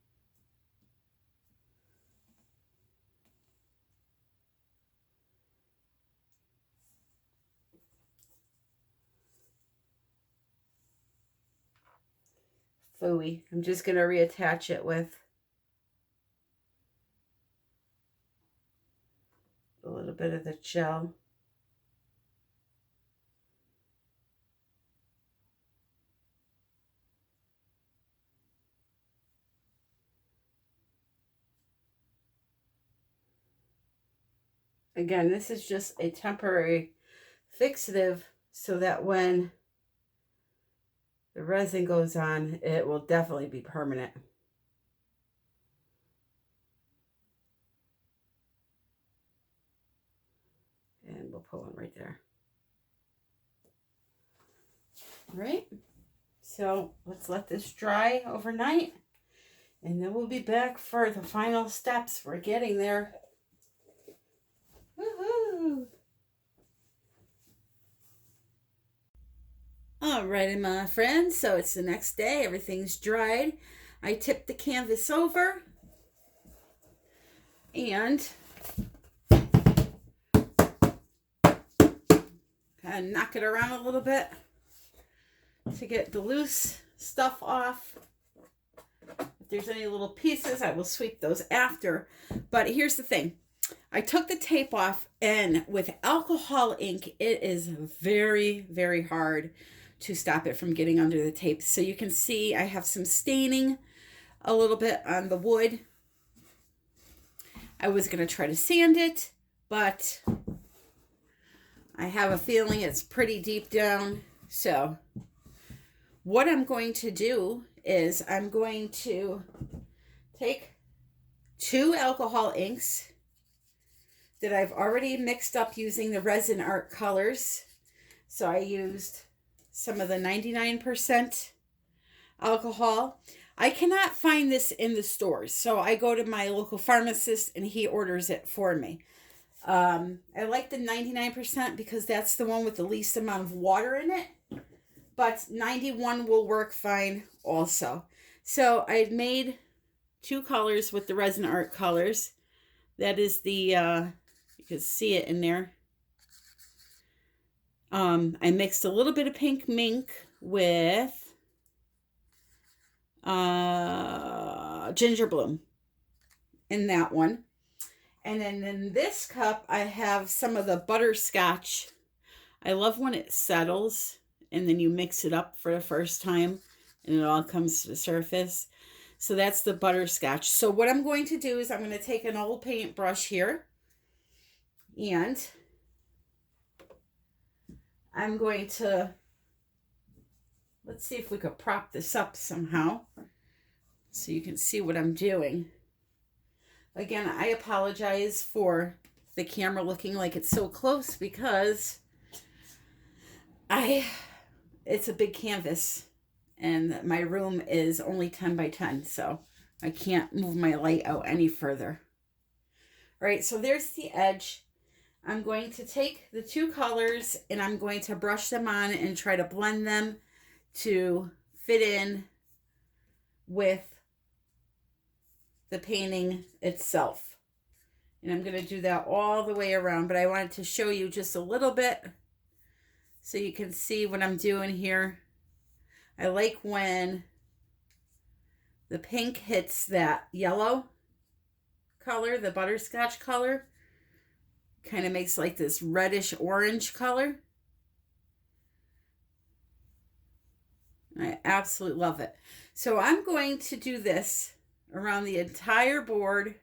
Phooey. I'm just going to reattach it with a little bit of the gel. Again, this is just a temporary fixative so that when the resin goes on, it will definitely be permanent. And we'll put one right there. All right, so let's let this dry overnight, and then we'll be back for the final steps. We're getting there. Woohoo! Alrighty, my friends, so it's the next day. Everything's dried. I tipped the canvas over and kind of knock it around a little bit to get the loose stuff off. If there's any little pieces, I will sweep those after. But here's the thing. I took the tape off, and with alcohol ink, it is very, very hard to stop it from getting under the tape. So you can see I have some staining a little bit on the wood. I was going to try to sand it, but I have a feeling it's pretty deep down. So what I'm going to do is I'm going to take 2 alcohol inks that I've already mixed up using the Resin Art colors. So I used some of the 99% alcohol. I cannot find this in the stores, so I go to my local pharmacist and he orders it for me. I like the 99% because that's the one with the least amount of water in it, but 91 will work fine also. So I made 2 colors with the Resin Art colors. That is the, you can see it in there. I mixed a little bit of pink mink with ginger bloom in that one. And then in this cup, I have some of the butterscotch. I love when it settles and then you mix it up for the first time and it all comes to the surface. So that's the butterscotch. So what I'm going to do is I'm going to take an old paintbrush here and I'm going to, let's see if we could prop this up somehow so you can see what I'm doing. Again, I apologize for the camera looking like it's so close because it's a big canvas and my room is only 10 by 10, so I can't move my light out any further. All right, so there's the edge. I'm going to take the 2 colors and I'm going to brush them on and try to blend them to fit in with the painting itself. And I'm going to do that all the way around, but I wanted to show you just a little bit so you can see what I'm doing here. I like when the pink hits that yellow color, the butterscotch color. Kind of makes like this reddish orange color. I absolutely love it. So I'm going to do this around the entire board,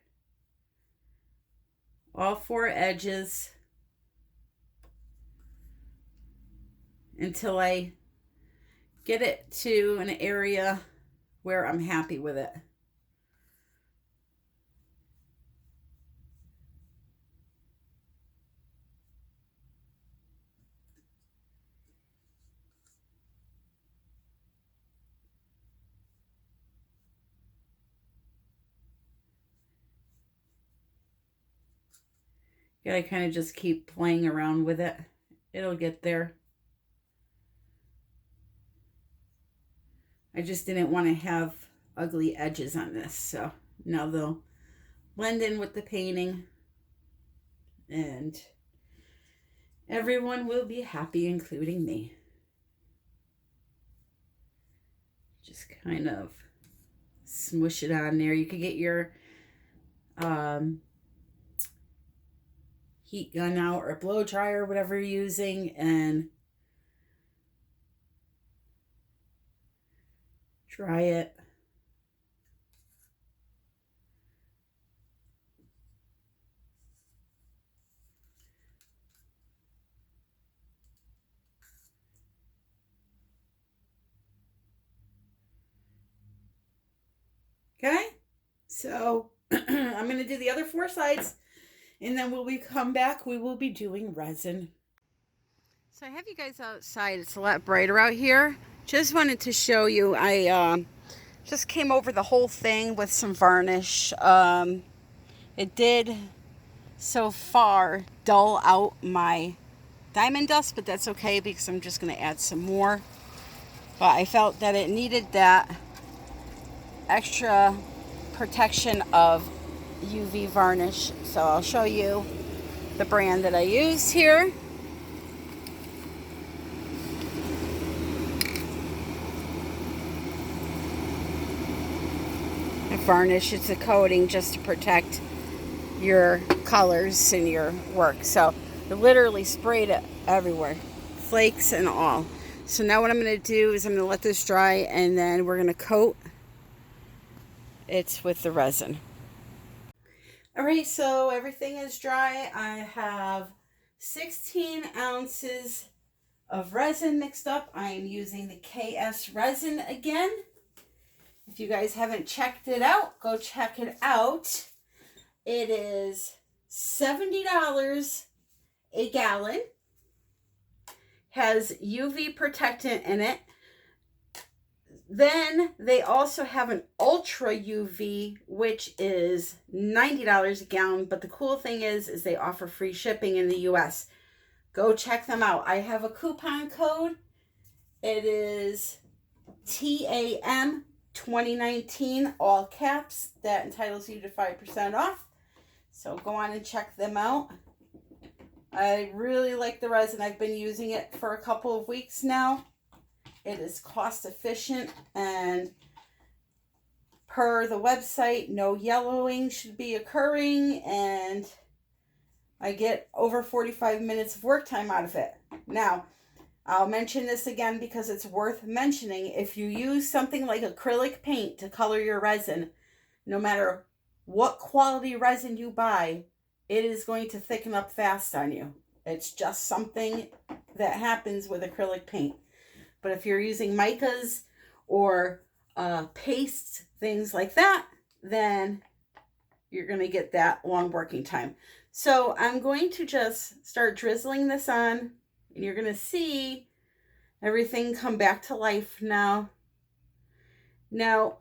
all 4 edges, until I get it to an area where I'm happy with it. Gotta kind of just keep playing around with it. It'll get there. I just didn't want to have ugly edges on this, so now they'll blend in with the painting and everyone will be happy, including me. Just kind of smush it on there. You could get your heat gun out or blow dryer, whatever you're using, and dry it. Okay, so I'm going to do the other 4 sides, and then when we come back, we will be doing resin. So I have you guys outside. It's a lot brighter out here. Just wanted to show you, I just came over the whole thing with some varnish. It did, so far, dull out my diamond dust, but that's okay because I'm just going to add some more. but I felt that it needed that extra protection of UV varnish. So I'll show you the brand that I used here. A varnish, it's a coating just to protect your colors in your work. So I literally sprayed it everywhere, flakes and all. So now what I'm going to do is I'm going to let this dry, and then we're going to coat it with the resin. Alright, so everything is dry. I have 16 ounces of resin mixed up. I am using the KS resin again. If you guys haven't checked it out, go check it out. It is $70 a gallon. Has UV protectant in it. Then they also have an ultra UV, which is $90 a gallon. But the cool thing is they offer free shipping in the US. Go check them out. I have a coupon code. It is TAM 2019, all caps. That entitles you to 5% off. So go on and check them out. I really like the resin. I've been using it for a couple of weeks now. It is cost efficient, and per the website, no yellowing should be occurring, and I get over 45 minutes of work time out of it. Now, I'll mention this again because it's worth mentioning. If you use something like acrylic paint to color your resin, no matter what quality resin you buy, it is going to thicken up fast on you. It's just something that happens with acrylic paint. But if you're using micas or pastes, things like that, then you're going to get that long working time. So I'm going to just start drizzling this on, and you're going to see everything come back to life now. Now,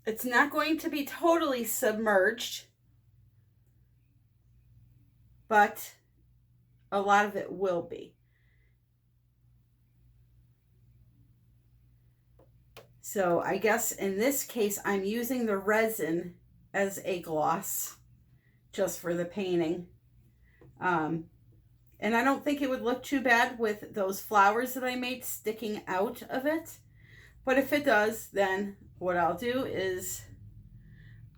it's not going to be totally submerged, but a lot of it will be. So I guess in this case, I'm using the resin as a gloss just for the painting. And I don't think it would look too bad with those flowers that I made sticking out of it. But if it does, then what I'll do is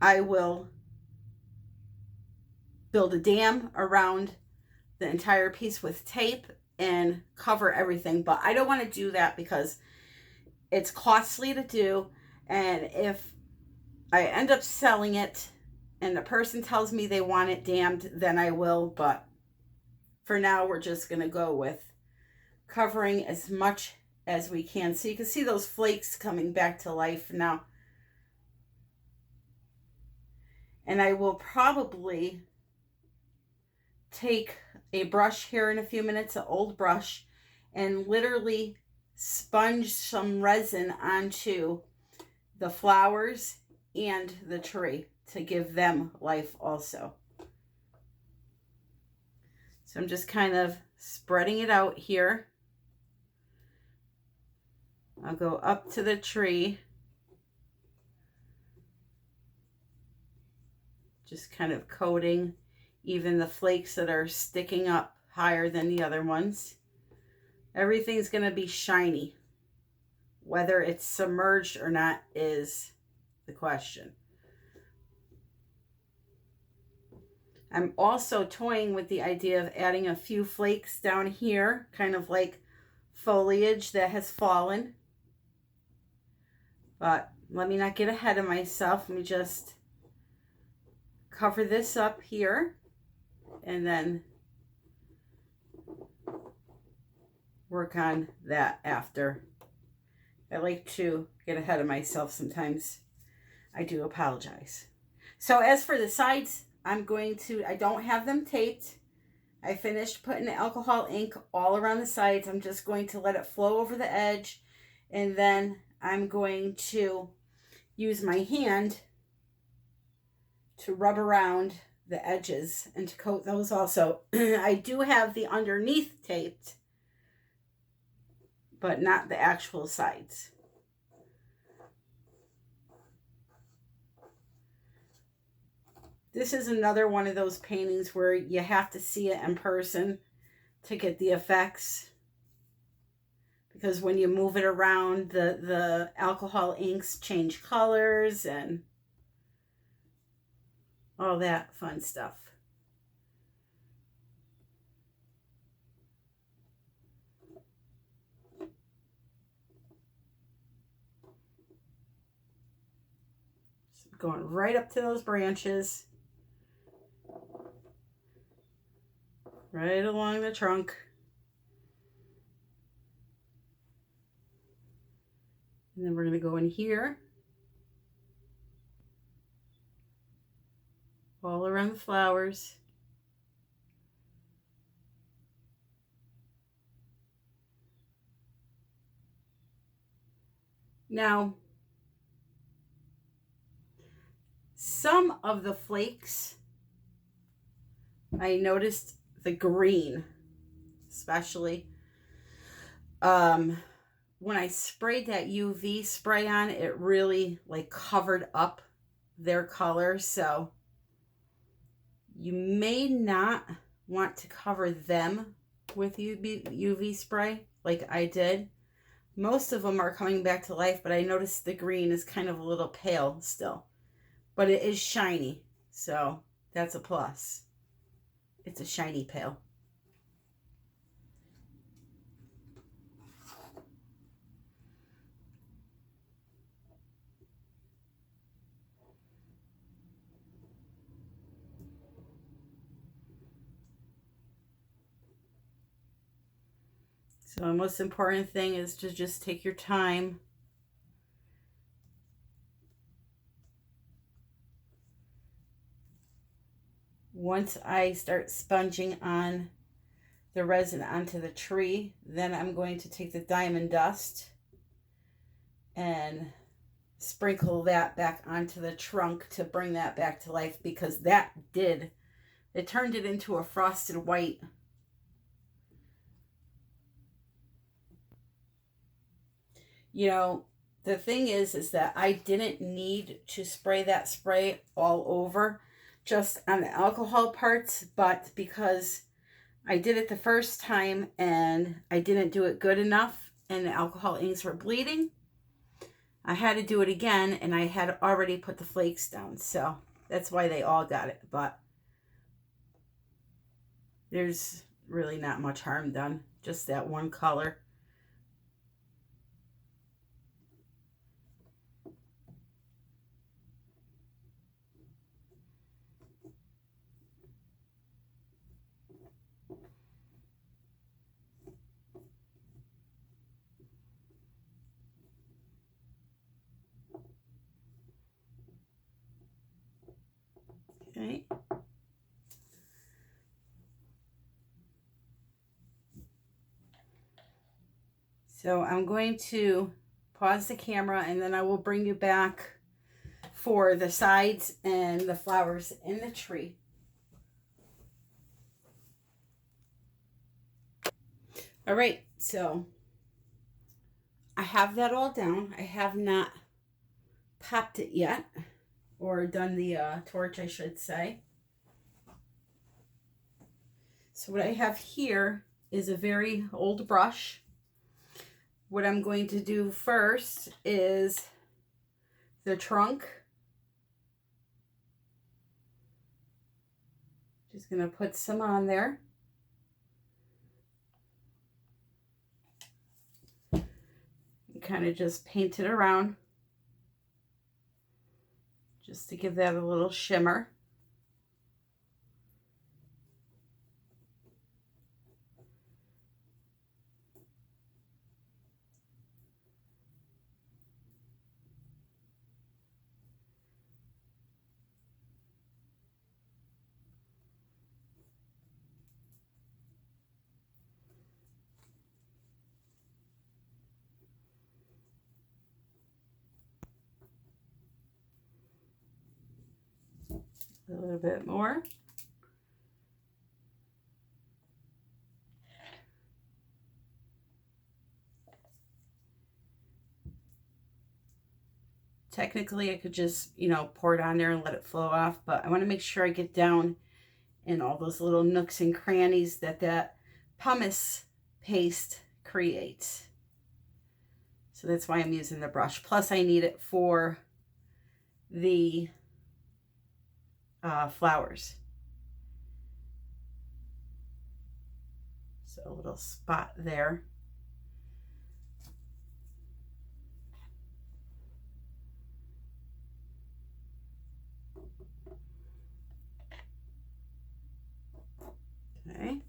I will build a dam around the entire piece with tape and cover everything. But I don't want to do that because it's costly to do, and if I end up selling it and the person tells me they want it dammed, then I will. But for now, we're just going to go with covering as much as we can. So you can see those flakes coming back to life now. And I will probably take a brush here in a few minutes, an old brush, and literally sponge some resin onto the flowers and the tree to give them life also. So I'm just kind of spreading it out here. I'll go up to the tree. Just kind of coating even the flakes that are sticking up higher than the other ones. Everything's going to be shiny. Whether it's submerged or not is the question. I'm also toying with the idea of adding a few flakes down here, kind of like foliage that has fallen. But let me not get ahead of myself. Let me just cover this up here and then work on that after. I like to get ahead of myself sometimes. I do apologize. So as for the sides, I don't have them taped. I finished putting the alcohol ink all around the sides. I'm just going to let it flow over the edge, and then I'm going to use my hand to rub around the edges and to coat those also. I do have the underneath taped, but not the actual sides. This is another one of those paintings where you have to see it in person to get the effects. Because when you move it around, the alcohol inks change colors and all that fun stuff. So going right up to those branches. Right along the trunk. And then we're going to go in here. All around the flowers. Now, some of the flakes, I noticed the green, especially. When I sprayed that UV spray on, it really like covered up their color. So you may not want to cover them with UV spray like I did. Most of them are coming back to life, but I noticed the green is kind of a little pale still. But it is shiny, so that's a plus. It's a shiny pale. So the most important thing is to just take your time. Once I start sponging on the resin onto the tree, then I'm going to take the diamond dust and sprinkle that back onto the trunk to bring that back to life, because it turned it into a frosted white. You know, the thing is that I didn't need to spray that spray all over, just on the alcohol parts, but because I did it the first time and I didn't do it good enough and the alcohol inks were bleeding, I had to do it again, and I had already put the flakes down, so that's why they all got it. But there's really not much harm done, just that one color. Okay. So I'm going to pause the camera, and then I will bring you back for the sides and the flowers in the tree. All right, so I have that all down. I have not popped it yet, or done the torch, I should say. So what I have here is a very old brush. What I'm going to do first is the trunk. Just going to put some on there. And kind of just paint it around, just to give that a little shimmer. A little bit more. Technically, I could just, you know, pour it on there and let it flow off, but I want to make sure I get down in all those little nooks and crannies that that pumice paste creates. So that's why I'm using the brush. Plus, I need it for the flowers. So a little spot there. Okay.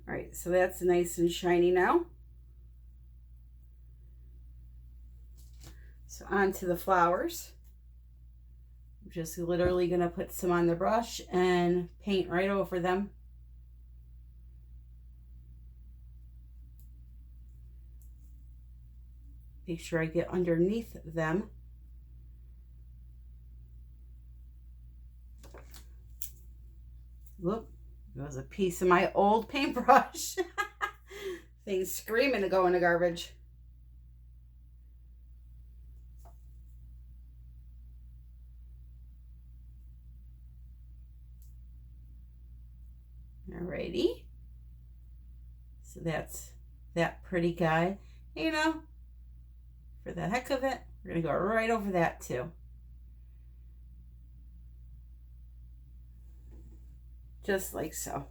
All right, so that's nice and shiny now. So onto the flowers. I'm just literally going to put some on the brush and paint right over them. Make sure I get underneath them. Whoop, there was a piece of my old paintbrush. Thing's screaming to go in the garbage. Alrighty. So that's that pretty guy. You know, for the heck of it, we're going to go right over that too. Just like so.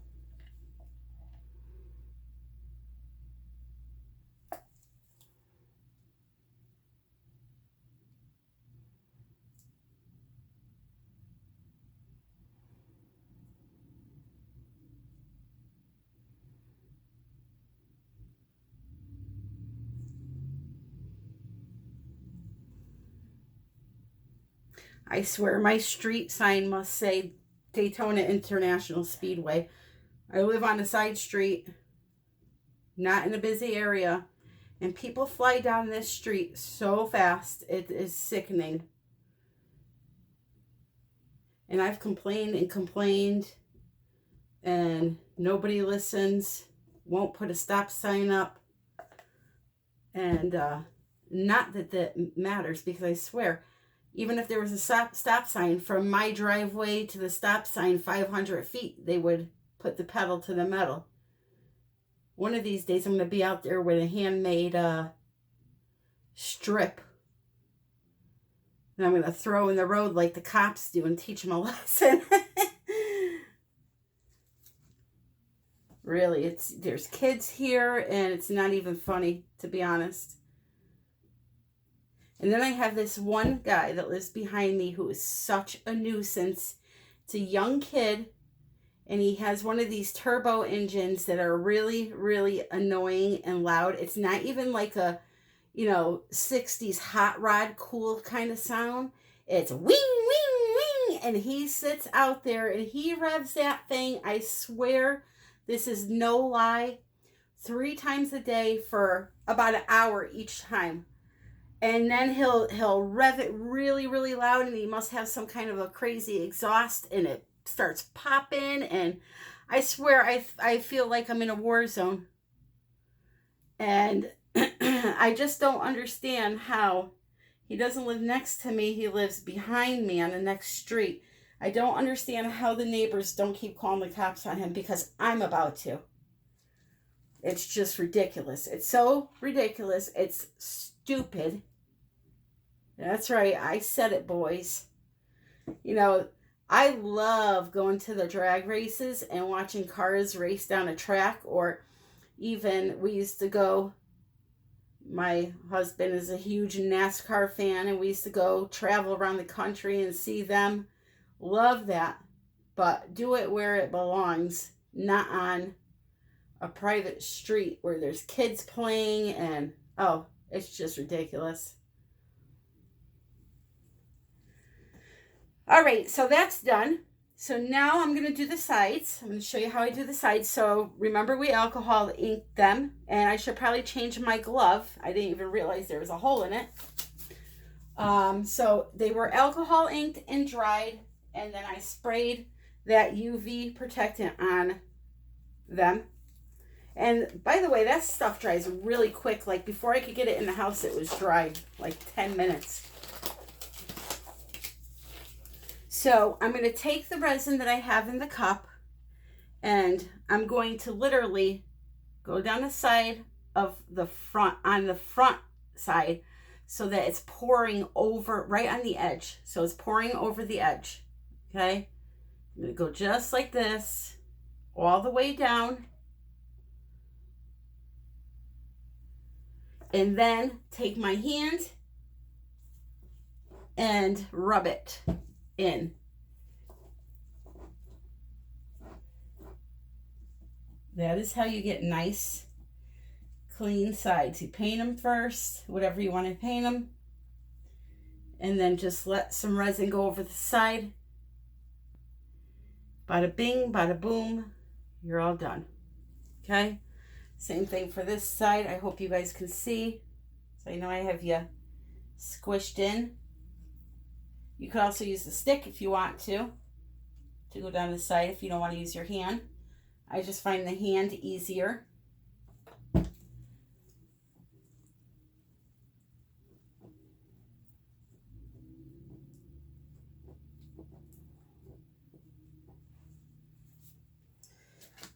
I swear my street sign must say Daytona International Speedway. I live on a side street, not in a busy area, and people fly down this street so fast, it is sickening. And I've complained and complained, and nobody listens, won't put a stop sign up. And not that that matters, because I swear, even if there was a stop sign from my driveway to the stop sign 500 feet, they would put the pedal to the metal. One of these days, I'm going to be out there with a handmade strip. And I'm going to throw in the road like the cops do and teach them a lesson. Really, there's kids here, and it's not even funny, to be honest. And then I have this one guy that lives behind me who is such a nuisance. It's a young kid, and he has one of these turbo engines that are really, really annoying and loud. It's not even like a, 60s hot rod cool kind of sound. It's wing, wing, wing. And he sits out there and he revs that thing. I swear, this is no lie, 3 times a day for about an hour each time. And then he'll rev it really, really loud, and he must have some kind of a crazy exhaust, and it starts popping, and I swear I feel like I'm in a war zone. And I just don't understand how he doesn't live next to me. He lives behind me on the next street. I don't understand how the neighbors don't keep calling the cops on him, because I'm about to. It's just ridiculous. It's so ridiculous. It's stupid. That's right. I said it, boys. I love going to the drag races and watching cars race down a track, or even we used to go, my husband is a huge NASCAR fan, and we used to go travel around the country and see them. Love that. But do it where it belongs, not on a private street where there's kids playing, and it's just ridiculous. All right, so that's done. So now I'm going to do the sides. I'm going to show you how I do the sides. So remember, we alcohol inked them, and I should probably change my glove. I didn't even realize there was a hole in it. So they were alcohol inked and dried, and then I sprayed that UV protectant on them. And by the way, that stuff dries really quick. Like before I could get it in the house, it was dried like 10 minutes. So I'm going to take the resin that I have in the cup, and I'm going to literally go down the side of the front, on the front side, so that it's pouring over right on the edge. So it's pouring over the edge. Okay. I'm going to go just like this all the way down. And then take my hand and rub it in. That is how you get nice, clean sides. You paint them first, whatever you want to paint them, and then just let some resin go over the side. Bada bing, bada boom, you're all done. Okay, same thing for this side. I hope you guys can see. So I know I have you squished in. You could also use the stick if you want to go down the side if you don't want to use your hand. I just find the hand easier.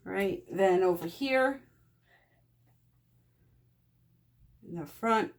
Right, then over here in the front,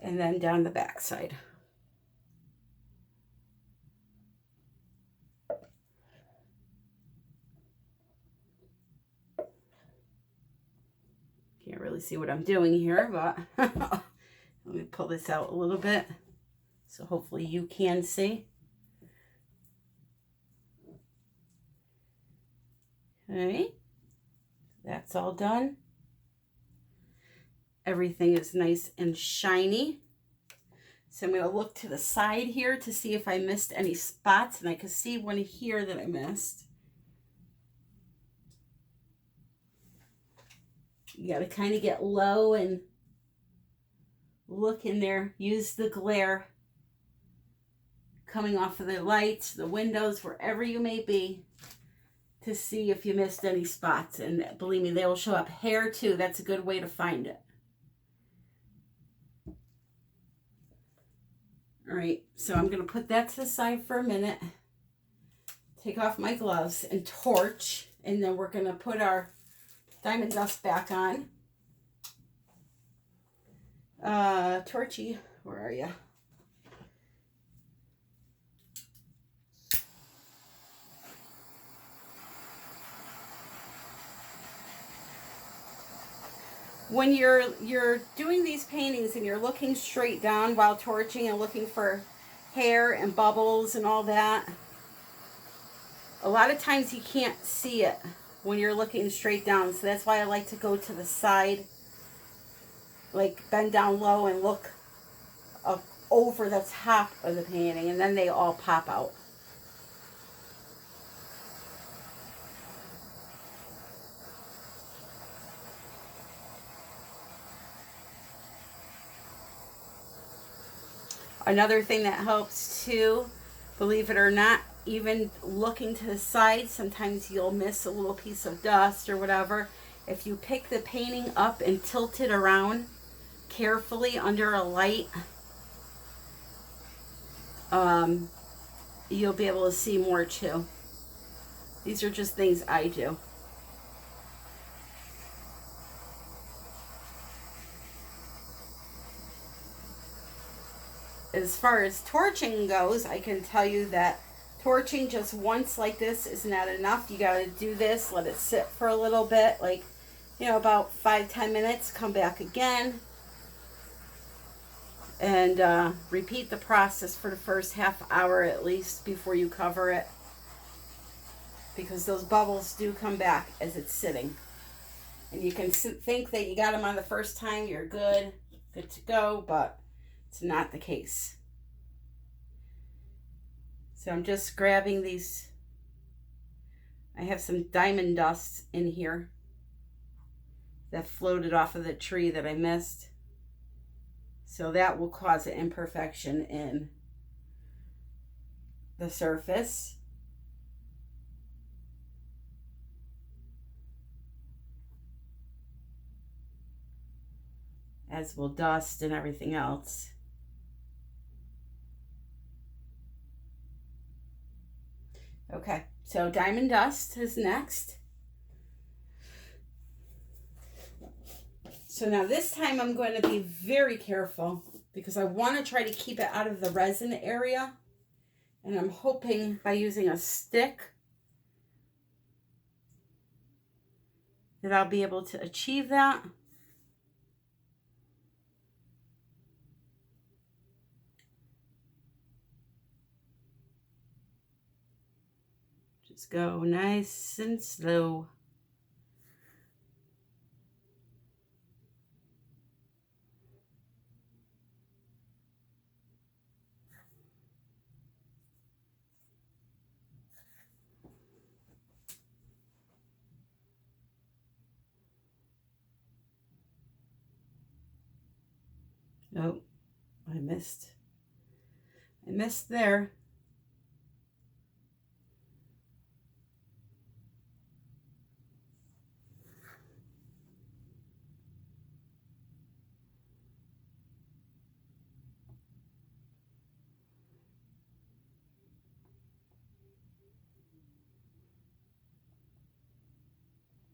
and then down the back side. Can't really see what I'm doing here, but let me pull this out a little bit so hopefully you can see. Okay, that's all done. Everything is nice and shiny. So I'm going to look to the side here to see if I missed any spots, and I can see one here that I missed. You got to kind of get low and look in there. Use the glare coming off of the lights, the windows, wherever you may be, to see if you missed any spots. And believe me, they will show up. Hair too, that's a good way to find it. All right, so I'm going to put that to the side for a minute, take off my gloves and torch, and then we're going to put our diamond dust back on. Torchy, where are you? When you're doing these paintings and you're looking straight down while torching and looking for hair and bubbles and all that, a lot of times you can't see it when you're looking straight down. So that's why I like to go to the side, like bend down low and look up over the top of the painting, and then they all pop out. Another thing that helps too, believe it or not, even looking to the side, sometimes you'll miss a little piece of dust or whatever. If you pick the painting up and tilt it around carefully under a light, you'll be able to see more too. These are just things I do. as far as torching goes, I can tell you that torching just once like this is not enough. You got to do this, let it sit for a little bit, like, you know, about 5-10 minutes, come back again, and repeat the process for the first half hour at least before you cover it, because those bubbles do come back as it's sitting. And you can think that you got them on the first time, you're good to go, but it's not the case. So I'm just grabbing these. I have some diamond dust in here that floated off of the tree that I missed. So that will cause an imperfection in the surface. As will dust and everything else. Okay, so diamond dust is next. So now this time I'm going to be very careful because I want to try to keep it out of the resin area. And I'm hoping by using a stick that I'll be able to achieve that. Just go nice and slow. Oh, I missed there.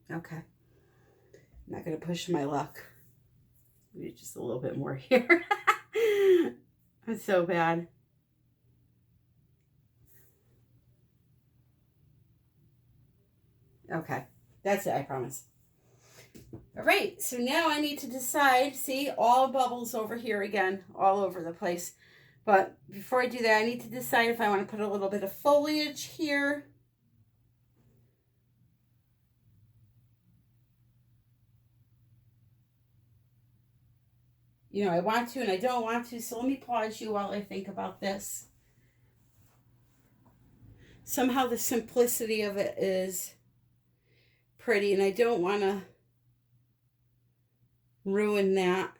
Okay, I'm not gonna push my luck. Maybe just a little bit more here. It's so bad. Okay, that's it, I promise. All right, so now I need to decide. See, all bubbles over here again, all over the place. But before I do that, I need to decide if I want to put a little bit of foliage here. You know, I want to and I don't want to, so let me pause you while I think about this. Somehow the simplicity of it is pretty, and I don't want to ruin that.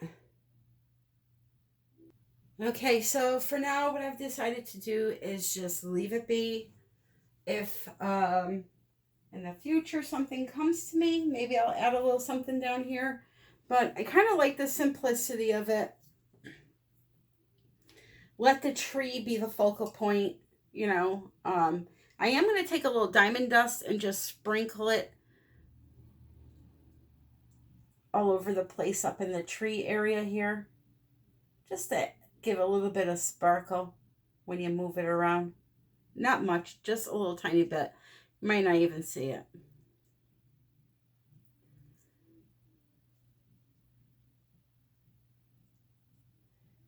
Okay, so for now, what I've decided to do is just leave it be. If in the future something comes to me, maybe I'll add a little something down here. But I kind of like the simplicity of it. Let the tree be the focal point, you know. I am going to take a little diamond dust and just sprinkle it all over the place up in the tree area here. Just to give a little bit of sparkle when you move it around. Not much, just a little tiny bit. You might not even see it.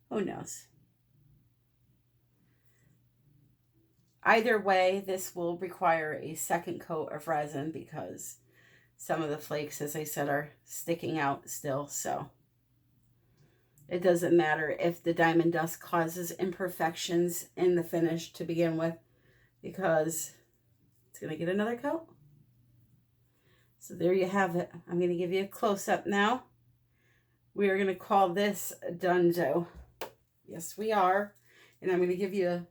Who knows? Either way, this will require a second coat of resin because some of the flakes, as I said, are sticking out still. So it doesn't matter if the diamond dust causes imperfections in the finish to begin with, because it's going to get another coat. So there you have it. I'm going to give you a close-up now. We are going to call this Dunzo. Yes, we are. And I'm going to give you a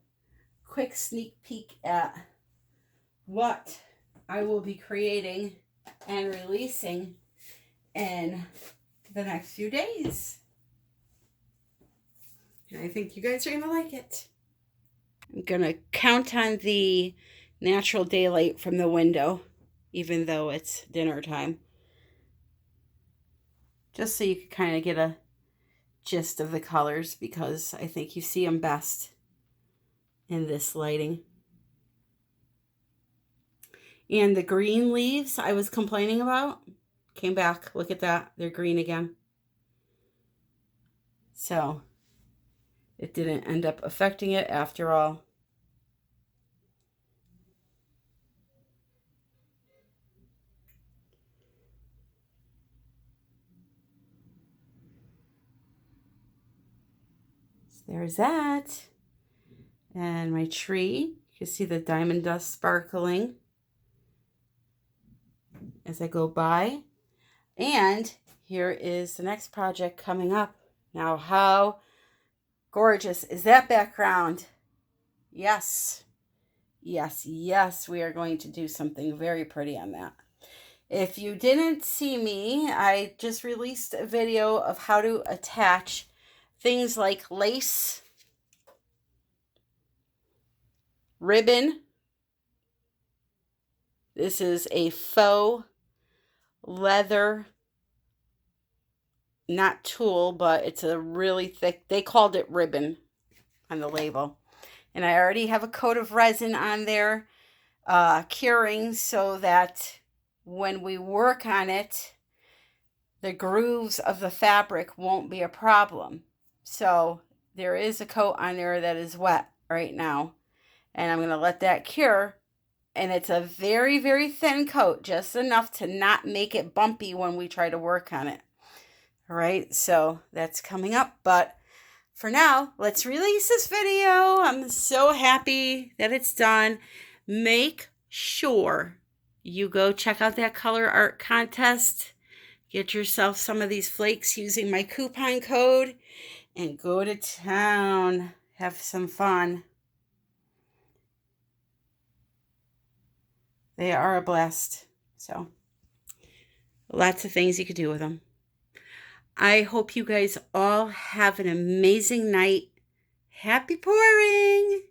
quick sneak peek at what I will be creating and releasing in the next few days. And I think you guys are going to like it. I'm going to count on the natural daylight from the window, even though it's dinner time. Just so you can kind of get a gist of the colors because I think you see them best in this lighting. And the green leaves I was complaining about came back. Look at that. They're green again. So it didn't end up affecting it after all. So there's that. And my tree, you can see the diamond dust sparkling as I go by. And here is the next project coming up. Now, how gorgeous is that background? Yes, yes, yes, we are going to do something very pretty on that. If you didn't see me, I just released a video of how to attach things like lace, ribbon. This is a faux leather, not tulle, but it's a really thick, they called it ribbon on the label. And I already have a coat of resin on there, curing, so that when we work on it, the grooves of the fabric won't be a problem. So there is a coat on there that is wet right now, and I'm going to let that cure. And it's a very, very thin coat, just enough to not make it bumpy when we try to work on it. All right, so that's coming up. But for now, let's release this video. I'm so happy that it's done. Make sure you go check out that Colourarte contest. Get yourself some of these flakes using my coupon code and go to town. Have some fun. They are a blast. So, lots of things you could do with them. I hope you guys all have an amazing night. Happy pouring!